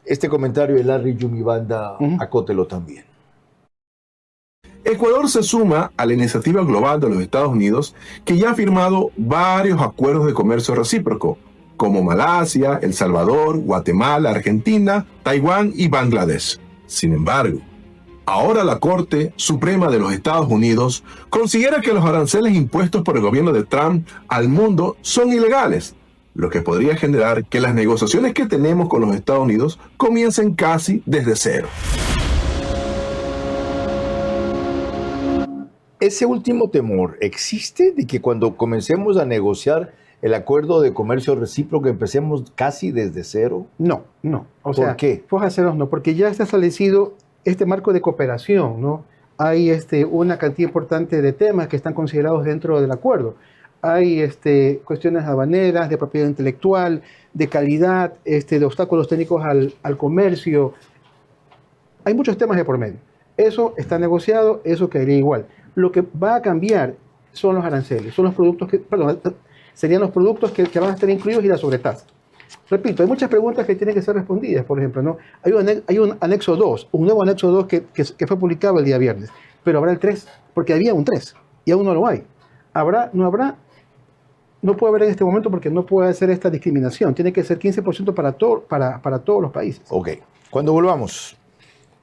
Este comentario de Larry Yumibanda, acótelo también. Ecuador se suma a la iniciativa global de los Estados Unidos, que ya ha firmado varios acuerdos de comercio recíproco, como Malasia, El Salvador, Guatemala, Argentina, Taiwán y Bangladesh. Sin embargo, ahora la Corte Suprema de los Estados Unidos considera que los aranceles impuestos por el gobierno de Trump al mundo son ilegales, lo que podría generar que las negociaciones que tenemos con los Estados Unidos comiencen casi desde cero. Ese último temor existe de que cuando comencemos a negociar el acuerdo de comercio recíproco empecemos casi desde cero. No. ¿Por qué? Pues no, porque ya está establecido este marco de cooperación, ¿no? Hay una cantidad importante de temas que están considerados dentro del acuerdo. hay cuestiones aduaneras, de propiedad intelectual, de calidad, de obstáculos técnicos al comercio. Hay muchos temas de por medio. Eso está negociado, eso quedaría igual. Lo que va a cambiar son los aranceles, son los productos serían los productos que van a estar incluidos y la sobretasa. Repito, hay muchas preguntas que tienen que ser respondidas. Por ejemplo, ¿no? Hay un anexo 2, un nuevo anexo 2 que fue publicado el día viernes, pero habrá el 3, porque había un 3 y aún no lo hay. ¿Habrá? ¿No habrá? No puede haber en este momento porque no puede hacer esta discriminación. Tiene que ser 15% para todos los países. Ok. Cuando volvamos,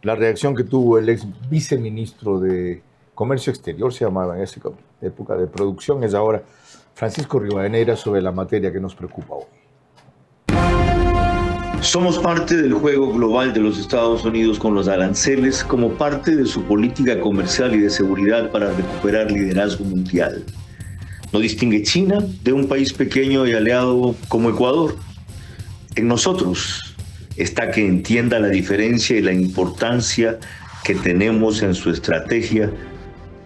la reacción que tuvo el ex viceministro de Comercio Exterior, se llamaba en esa época de producción, es ahora Francisco Rivadeneira, sobre la materia que nos preocupa hoy. Somos parte del juego global de los Estados Unidos con los aranceles como parte de su política comercial y de seguridad para recuperar liderazgo mundial. No distingue China de un país pequeño y aliado como Ecuador. En nosotros está que entienda la diferencia y la importancia que tenemos en su estrategia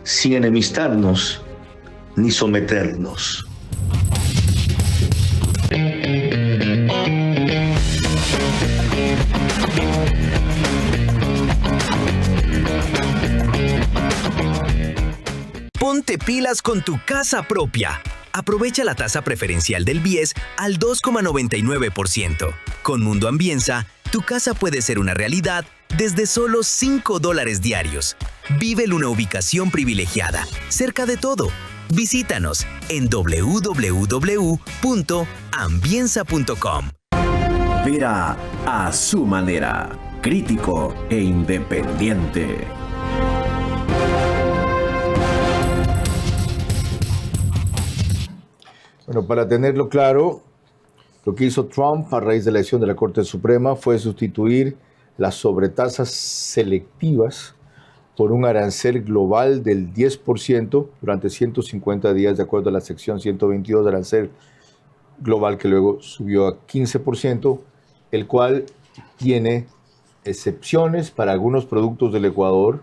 sin enemistarnos ni someternos. Ponte pilas con tu casa propia. Aprovecha la tasa preferencial del BIES al 2,99%. Con Mundo Ambienza, tu casa puede ser una realidad desde solo $5 diarios. Vive en una ubicación privilegiada, cerca de todo. Visítanos en www.ambienza.com. Vera a su manera, crítico e independiente. Bueno, para tenerlo claro, lo que hizo Trump a raíz de la elección de la Corte Suprema fue sustituir las sobretasas selectivas por un arancel global del 10% durante 150 días, de acuerdo a la sección 122 del arancel global, que luego subió a 15%, el cual tiene excepciones para algunos productos del Ecuador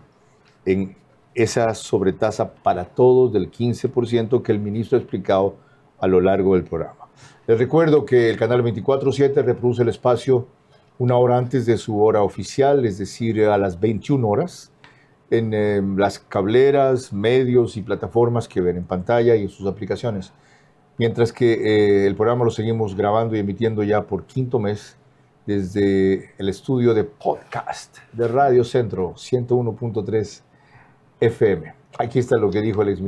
en esa sobretasa para todos del 15% que el ministro ha explicado a lo largo del programa. Les recuerdo que el canal 24/7 reproduce el espacio una hora antes de su hora oficial, es decir, a las 21 horas, en las cableras, medios y plataformas que ven en pantalla y en sus aplicaciones. Mientras que el programa lo seguimos grabando y emitiendo ya por quinto mes desde el estudio de podcast de Radio Centro 101.3 FM. Aquí está lo que dijo el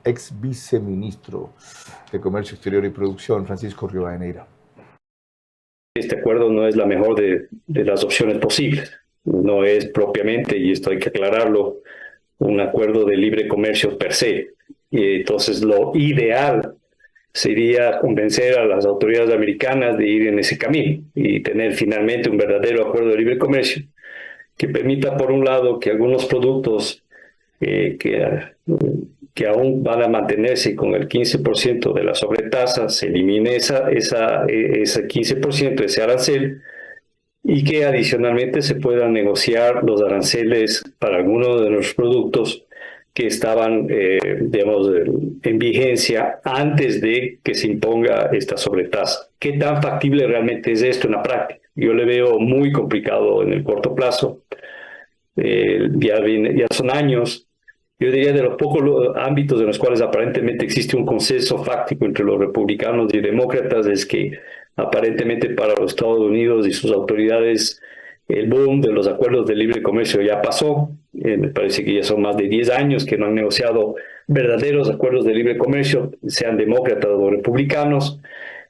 ex viceministro de Comercio Exterior y Producción, Francisco Rivadeneira. Este acuerdo no es la mejor de las opciones posibles. No es propiamente, y esto hay que aclararlo, un acuerdo de libre comercio per se. Y entonces lo ideal sería convencer a las autoridades americanas de ir en ese camino y tener finalmente un verdadero acuerdo de libre comercio que permita, por un lado, que algunos productos que aún van a mantenerse con el 15% de la sobretasa, se elimine ese 15%, ese arancel, y que adicionalmente se puedan negociar los aranceles para algunos de los productos que estaban, digamos, en vigencia antes de que se imponga esta sobretasa. ¿Qué tan factible realmente es esto en la práctica? Yo le veo muy complicado en el corto plazo. Ya son años. Yo diría de los pocos ámbitos en los cuales aparentemente existe un consenso fáctico entre los republicanos y demócratas es que aparentemente para los Estados Unidos y sus autoridades el boom de los acuerdos de libre comercio ya pasó. Me parece que ya son más de 10 años que no han negociado verdaderos acuerdos de libre comercio, sean demócratas o republicanos.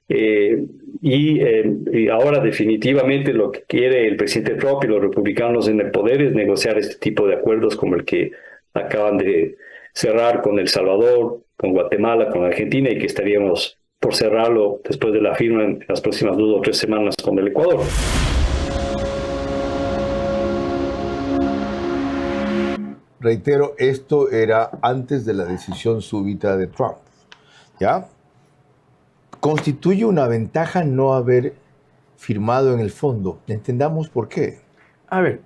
Y ahora definitivamente lo que quiere el presidente Trump y los republicanos en el poder es negociar este tipo de acuerdos como el que acaban de cerrar con El Salvador, con Guatemala, con Argentina, y que estaríamos por cerrarlo después de la firma en las próximas 2 o 3 semanas con el Ecuador. Reitero, esto era antes de la decisión súbita de Trump, ¿ya? Constituye una ventaja no haber firmado en el fondo. Entendamos por qué. A ver,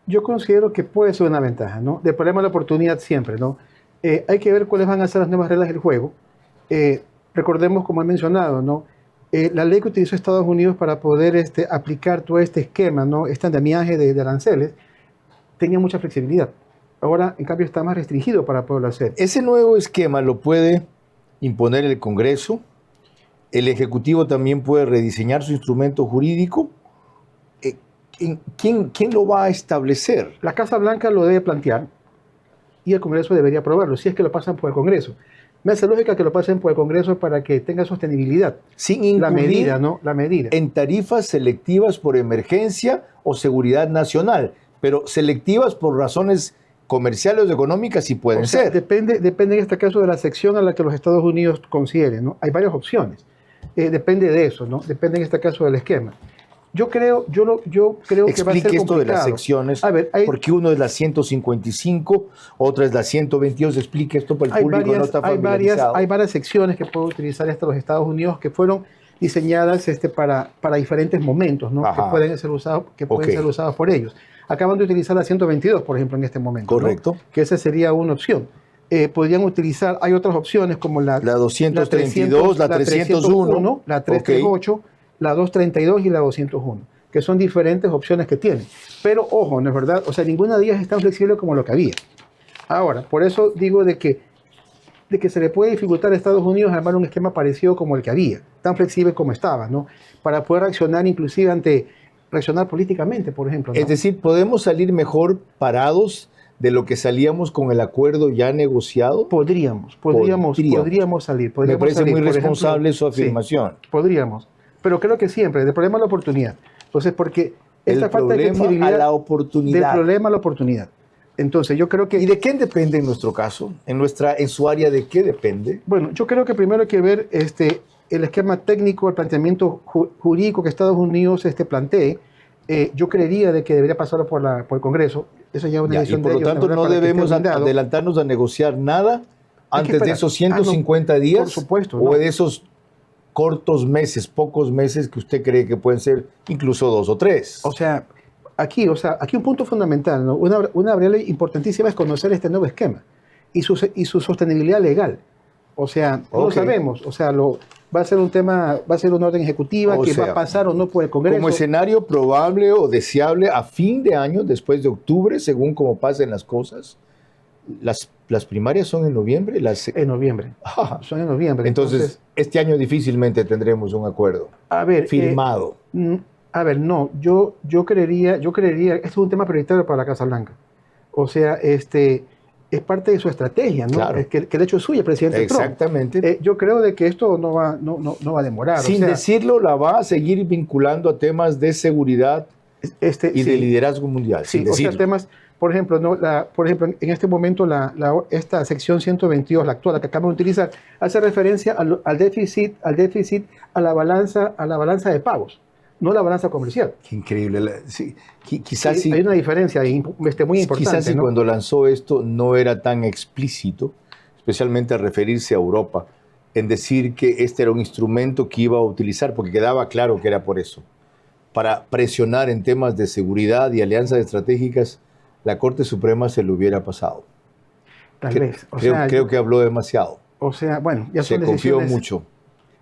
yo considero que puede ser una ventaja, ¿no? De problema la oportunidad siempre, ¿no? Hay que ver cuáles van a ser las nuevas reglas del juego. recordemos, como he mencionado, ¿no? La ley que utilizó Estados Unidos para poder aplicar todo este esquema, ¿no? Este andamiaje de aranceles, tenía mucha flexibilidad. Ahora, en cambio, está más restringido para poderlo hacer. Ese nuevo esquema lo puede imponer el Congreso. El Ejecutivo también puede rediseñar su instrumento jurídico. ¿Quién lo va a establecer? La Casa Blanca lo debe plantear y el Congreso debería aprobarlo, si es que lo pasan por el Congreso. Me hace lógica que lo pasen por el Congreso para que tenga sostenibilidad. Sin incluir la medida, ¿no? La medida. En tarifas selectivas por emergencia o seguridad nacional, pero selectivas por razones comerciales o económicas sí pueden ser. Depende en este caso de la sección a la que los Estados Unidos consideren, ¿no? Hay varias opciones. Depende de eso, ¿no? Depende en este caso del esquema. Yo creo que va a ser complicado. Explique esto de las secciones, porque uno es la 155, otra es la 122. Explique esto para el público que no está familiarizado. Hay varias secciones que pueden utilizar los Estados Unidos que fueron diseñadas para diferentes momentos, ¿no? Que pueden ser usados por ellos. Acaban de utilizar la 122, por ejemplo, en este momento. Correcto. ¿No? Que esa sería una opción. Podrían utilizar, hay otras opciones como la 232, la 301, la 338, la 232 y la 201, que son diferentes opciones que tienen. Pero ojo, ¿no es verdad? O sea, ninguna de ellas es tan flexible como lo que había. Ahora, por eso digo de que se le puede dificultar a Estados Unidos armar un esquema parecido como el que había, tan flexible como estaba, ¿no? Para poder reaccionar inclusive reaccionar políticamente, por ejemplo, ¿no? Es decir, ¿podemos salir mejor parados de lo que salíamos con el acuerdo ya negociado? Podríamos salir. Me parece muy responsable su afirmación. Sí, podríamos. Pero creo que siempre, del problema a la oportunidad. Entonces, porque esta falta de flexibilidad... a la oportunidad. Del problema a la oportunidad. Entonces, yo creo que... ¿Y de qué depende en nuestro caso? ¿En su área de qué depende? Bueno, yo creo que primero hay que ver el esquema técnico, el planteamiento jurídico que Estados Unidos plantee. Yo creería de que debería pasarlo por el Congreso. Eso ya es una decisión de ellos. Y por lo tanto, no debemos adelantarnos a negociar nada antes de esos 150 días. Por supuesto. O de esos cortos meses, pocos meses que usted cree que pueden ser incluso 2 o 3. O sea, aquí un punto fundamental, ¿no? Una variable importantísima es conocer este nuevo esquema y su sostenibilidad legal. O sea, no lo sabemos. O sea, va a ser un tema, va a ser una orden ejecutiva va a pasar o no por el Congreso. Como escenario probable o deseable a fin de año, después de octubre, según como pasen las cosas. Las primarias son en noviembre. En noviembre. Son en noviembre. Entonces, este año difícilmente tendremos un acuerdo firmado. No, yo creería, este es un tema prioritario para la Casa Blanca. O sea, es parte de su estrategia, ¿no? Claro. Que el hecho es suyo, presidente Trump. Exactamente. Yo creo de que esto no va a demorar. Sin decirlo, la va a seguir vinculando a temas de seguridad y de liderazgo mundial. Sí, o sea, temas, por ejemplo, en este momento esta sección 122, la actual, la que acabamos de utilizar, hace referencia al déficit, a la balanza de pagos, no la balanza comercial. Qué increíble. Quizás hay una diferencia muy importante. Quizás si cuando lanzó esto no era tan explícito, especialmente al referirse a Europa, en decir que este era un instrumento que iba a utilizar, porque quedaba claro que era por eso, para presionar en temas de seguridad y alianzas estratégicas. La Corte Suprema se lo hubiera pasado. Tal vez. Creo que habló demasiado. O sea, bueno, ya se confió mucho.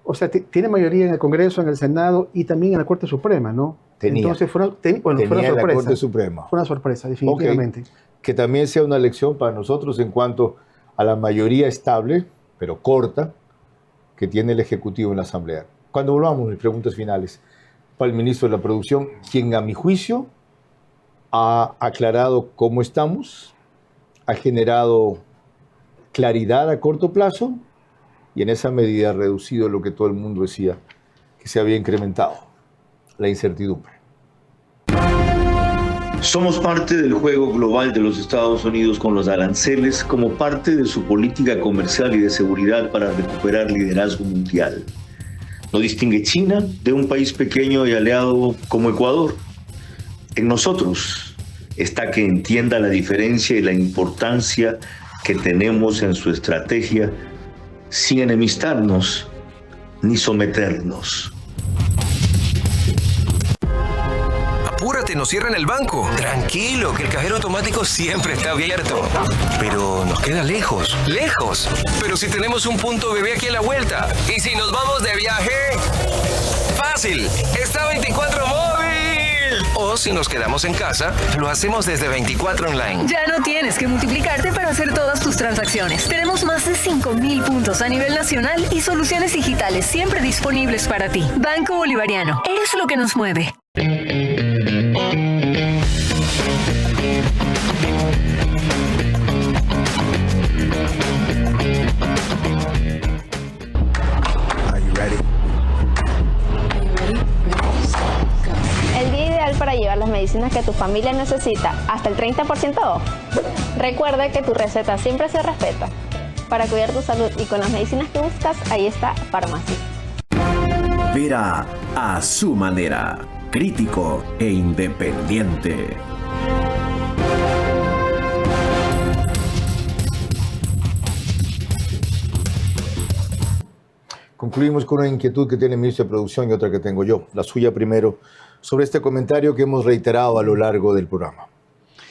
O sea, tiene mayoría en el Congreso, en el Senado y también en la Corte Suprema, ¿no? Entonces fue una sorpresa. La Corte Suprema. Fue una sorpresa, definitivamente. Okay. Que también sea una lección para nosotros en cuanto a la mayoría estable, pero corta, que tiene el Ejecutivo en la Asamblea. Cuando volvamos, mis preguntas finales para el ministro de la Producción, quien a mi juicio ha aclarado cómo estamos, ha generado claridad a corto plazo y en esa medida ha reducido lo que todo el mundo decía que se había incrementado, la incertidumbre. Somos parte del juego global de los Estados Unidos con los aranceles como parte de su política comercial y de seguridad para recuperar liderazgo mundial. No distingue China de un país pequeño y aliado como Ecuador. En nosotros está que entienda la diferencia y la importancia que tenemos en su estrategia sin enemistarnos ni someternos. Apúrate, nos cierran el banco. Tranquilo, que el cajero automático siempre está abierto. Pero nos queda lejos, lejos. Pero si tenemos un punto bebé aquí a la vuelta. ¿Y si nos vamos de viaje? ¡Fácil! ¡Está 24 móvil! O si nos quedamos en casa, lo hacemos desde 24 online. Ya no tienes que multiplicarte para hacer todas tus transacciones. Tenemos más de 5.000 puntos a nivel nacional y soluciones digitales siempre disponibles para ti. Banco Bolivariano, es lo que nos mueve. El día ideal para llevar las medicinas que tu familia necesita hasta el 30% off. Recuerda que tu receta siempre se respeta. Para cuidar tu salud y con las medicinas que buscas, ahí está Farmacia. Vera a su manera, crítico e independiente. Concluimos con una inquietud que tiene el ministro de Producción y otra que tengo yo. La suya primero, sobre este comentario que hemos reiterado a lo largo del programa.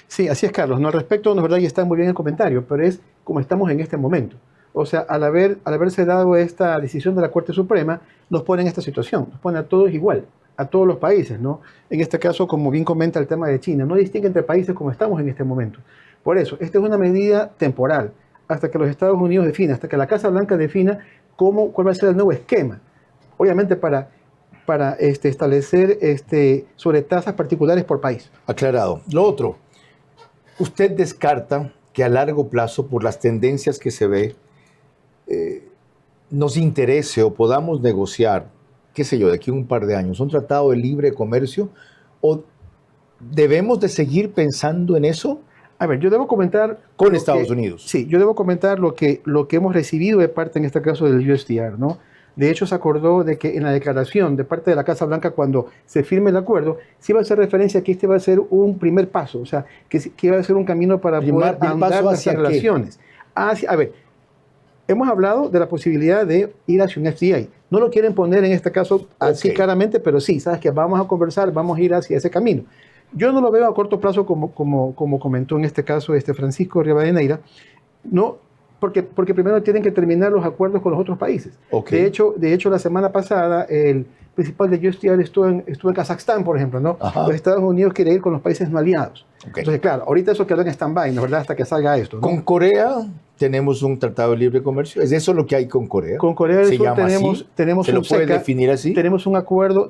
Sí, así es, Carlos. No, al respecto, no es verdad, y está muy bien el comentario, pero es como estamos en este momento. O sea, al haberse dado esta decisión de la Corte Suprema, nos pone en esta situación, nos pone a todos igual, a todos los países, ¿no? En este caso, como bien comenta el tema de China, no distingue entre países como estamos en este momento. Por eso, esta es una medida temporal, hasta que los Estados Unidos defina, hasta que la Casa Blanca defina cuál va a ser el nuevo esquema. Obviamente para establecer sobre tasas particulares por país. Aclarado. Lo otro, ¿usted descarta que a largo plazo, por las tendencias que se ve, nos interese o podamos negociar, qué sé yo, de aquí a un par de años, un tratado de libre comercio? ¿O debemos de seguir pensando en eso? A ver, yo debo comentar... Con Estados Unidos. Sí, yo debo comentar lo que hemos recibido de parte, en este caso, del USTR, ¿no? De hecho, se acordó de que en la declaración de parte de la Casa Blanca, cuando se firme el acuerdo, sí va a hacer referencia a que este va a ser un primer paso, o sea, que va a ser un camino para poder andar las relaciones. A ver, hemos hablado de la posibilidad de ir hacia un FTA. No lo quieren poner en este caso así claramente, pero sí, sabes que vamos a conversar, vamos a ir hacia ese camino. Yo no lo veo a corto plazo como comentó en este caso Francisco Rivadeneira, no, porque primero tienen que terminar los acuerdos con los otros países. De hecho, la semana pasada el principal de USTR estuvo en Kazajstán, por ejemplo, ¿no? Los Estados Unidos quiere ir con los países no aliados. Entonces, claro, ahorita eso quedó en stand-by, ¿no? ¿Verdad? Hasta que salga esto, ¿no? Con Corea tenemos un tratado de libre comercio. ¿Es eso lo que hay con Corea? Con Corea del Sur tenemos ¿Se lo puede definir así? Tenemos un acuerdo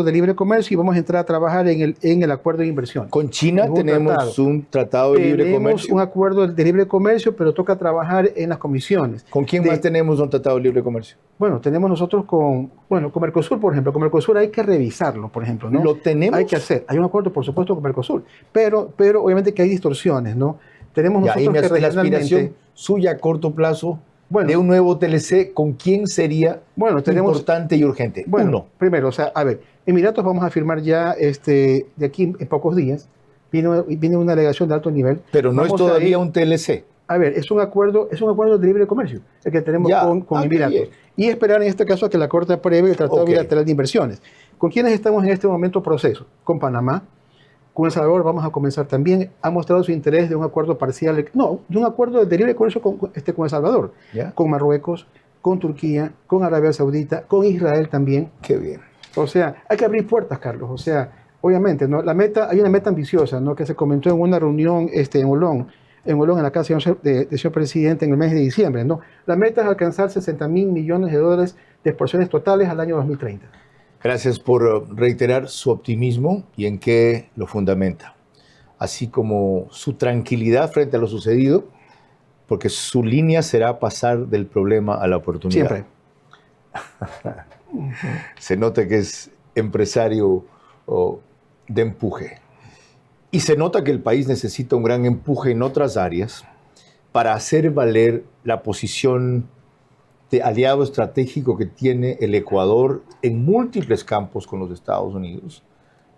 de libre comercio y vamos a entrar a trabajar en el acuerdo de inversión. Con China tenemos un tratado de libre comercio. Tenemos un acuerdo de libre comercio, pero toca trabajar en las comisiones. ¿Con quién más tenemos un tratado de libre comercio? Bueno, tenemos nosotros con Mercosur, por ejemplo. Con Mercosur hay que revisarlo, por ejemplo, ¿no? ¿Lo tenemos? Hay que hacer. Hay un acuerdo, por supuesto, con Mercosur. Pero obviamente que hay distorsiones, ¿no? Tenemos nosotros que la aspiración suya a corto plazo de un nuevo TLC, ¿con quién sería importante y urgente? Bueno, primero, o sea, a ver, Emiratos vamos a firmar ya de aquí en pocos días. Viene una delegación de alto nivel. Pero no es todavía un TLC. A ver, es un acuerdo de libre comercio, el que tenemos con Emiratos. Y esperar en este caso a que la Corte apruebe el Tratado Bilateral de Inversiones. ¿Con quiénes estamos en este momento proceso? Con Panamá. Con El Salvador vamos a comenzar también. Ha mostrado su interés de un acuerdo parcial, de un acuerdo de libre comercio con El Salvador, con Marruecos, con Turquía, con Arabia Saudita, con Israel también. Qué bien. O sea, hay que abrir puertas, Carlos. O sea, obviamente, ¿no? Hay una meta ambiciosa, ¿no? Que se comentó en una reunión en Olón, en la casa del señor presidente en el mes de diciembre, ¿no? La meta es alcanzar $60.000 millones de exportaciones totales al año 2030. Gracias por reiterar su optimismo y en qué lo fundamenta, así como su tranquilidad frente a lo sucedido, porque su línea será pasar del problema a la oportunidad. Siempre. Se nota que es empresario de empuje. Y se nota que el país necesita un gran empuje en otras áreas para hacer valer la posición de aliado estratégico que tiene el Ecuador en múltiples campos con los Estados Unidos,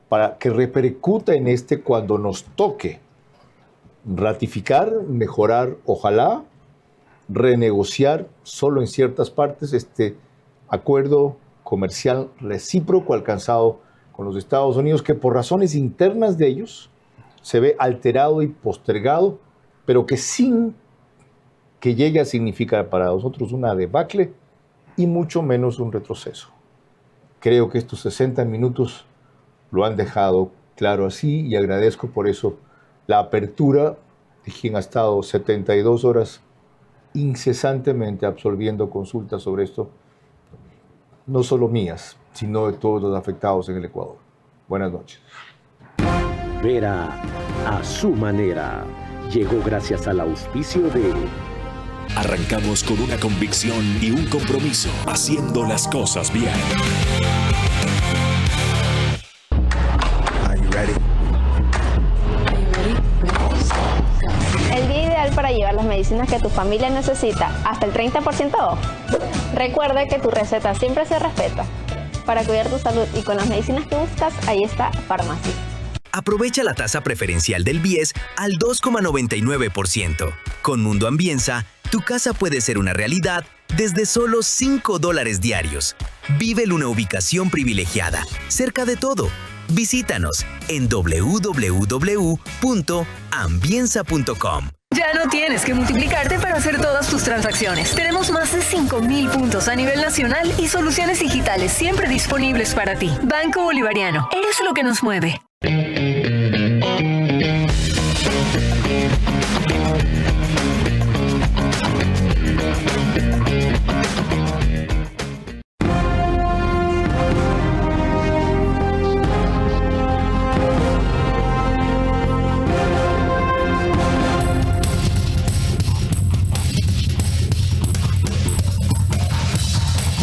para que repercuta en cuando nos toque ratificar, mejorar, ojalá, renegociar solo en ciertas partes este acuerdo comercial recíproco alcanzado con los Estados Unidos, que por razones internas de ellos se ve alterado y postergado, pero que sin que llegue a significar para nosotros una debacle y mucho menos un retroceso. Creo que estos 60 minutos lo han dejado claro así, y agradezco por eso la apertura de quien ha estado 72 horas incesantemente absolviendo consultas sobre esto, no solo mías, sino de todos los afectados en el Ecuador. Buenas noches. Vera a su manera. Llegó gracias al auspicio de... Arrancamos con una convicción y un compromiso, haciendo las cosas bien. El día ideal para llevar las medicinas que tu familia necesita, hasta el 30% off. Recuerda que tu receta siempre se respeta. Para cuidar tu salud y con las medicinas que buscas, ahí está Farmacy. Aprovecha la tasa preferencial del BIES al 2,99%. Con Mundo Ambienza, tu casa puede ser una realidad desde solo $5 diarios. Vive en una ubicación privilegiada, cerca de todo. Visítanos en www.ambienza.com. Ya no tienes que multiplicarte para hacer todas tus transacciones. Tenemos más de 5.000 puntos a nivel nacional y soluciones digitales siempre disponibles para ti. Banco Bolivariano, eres lo que nos mueve.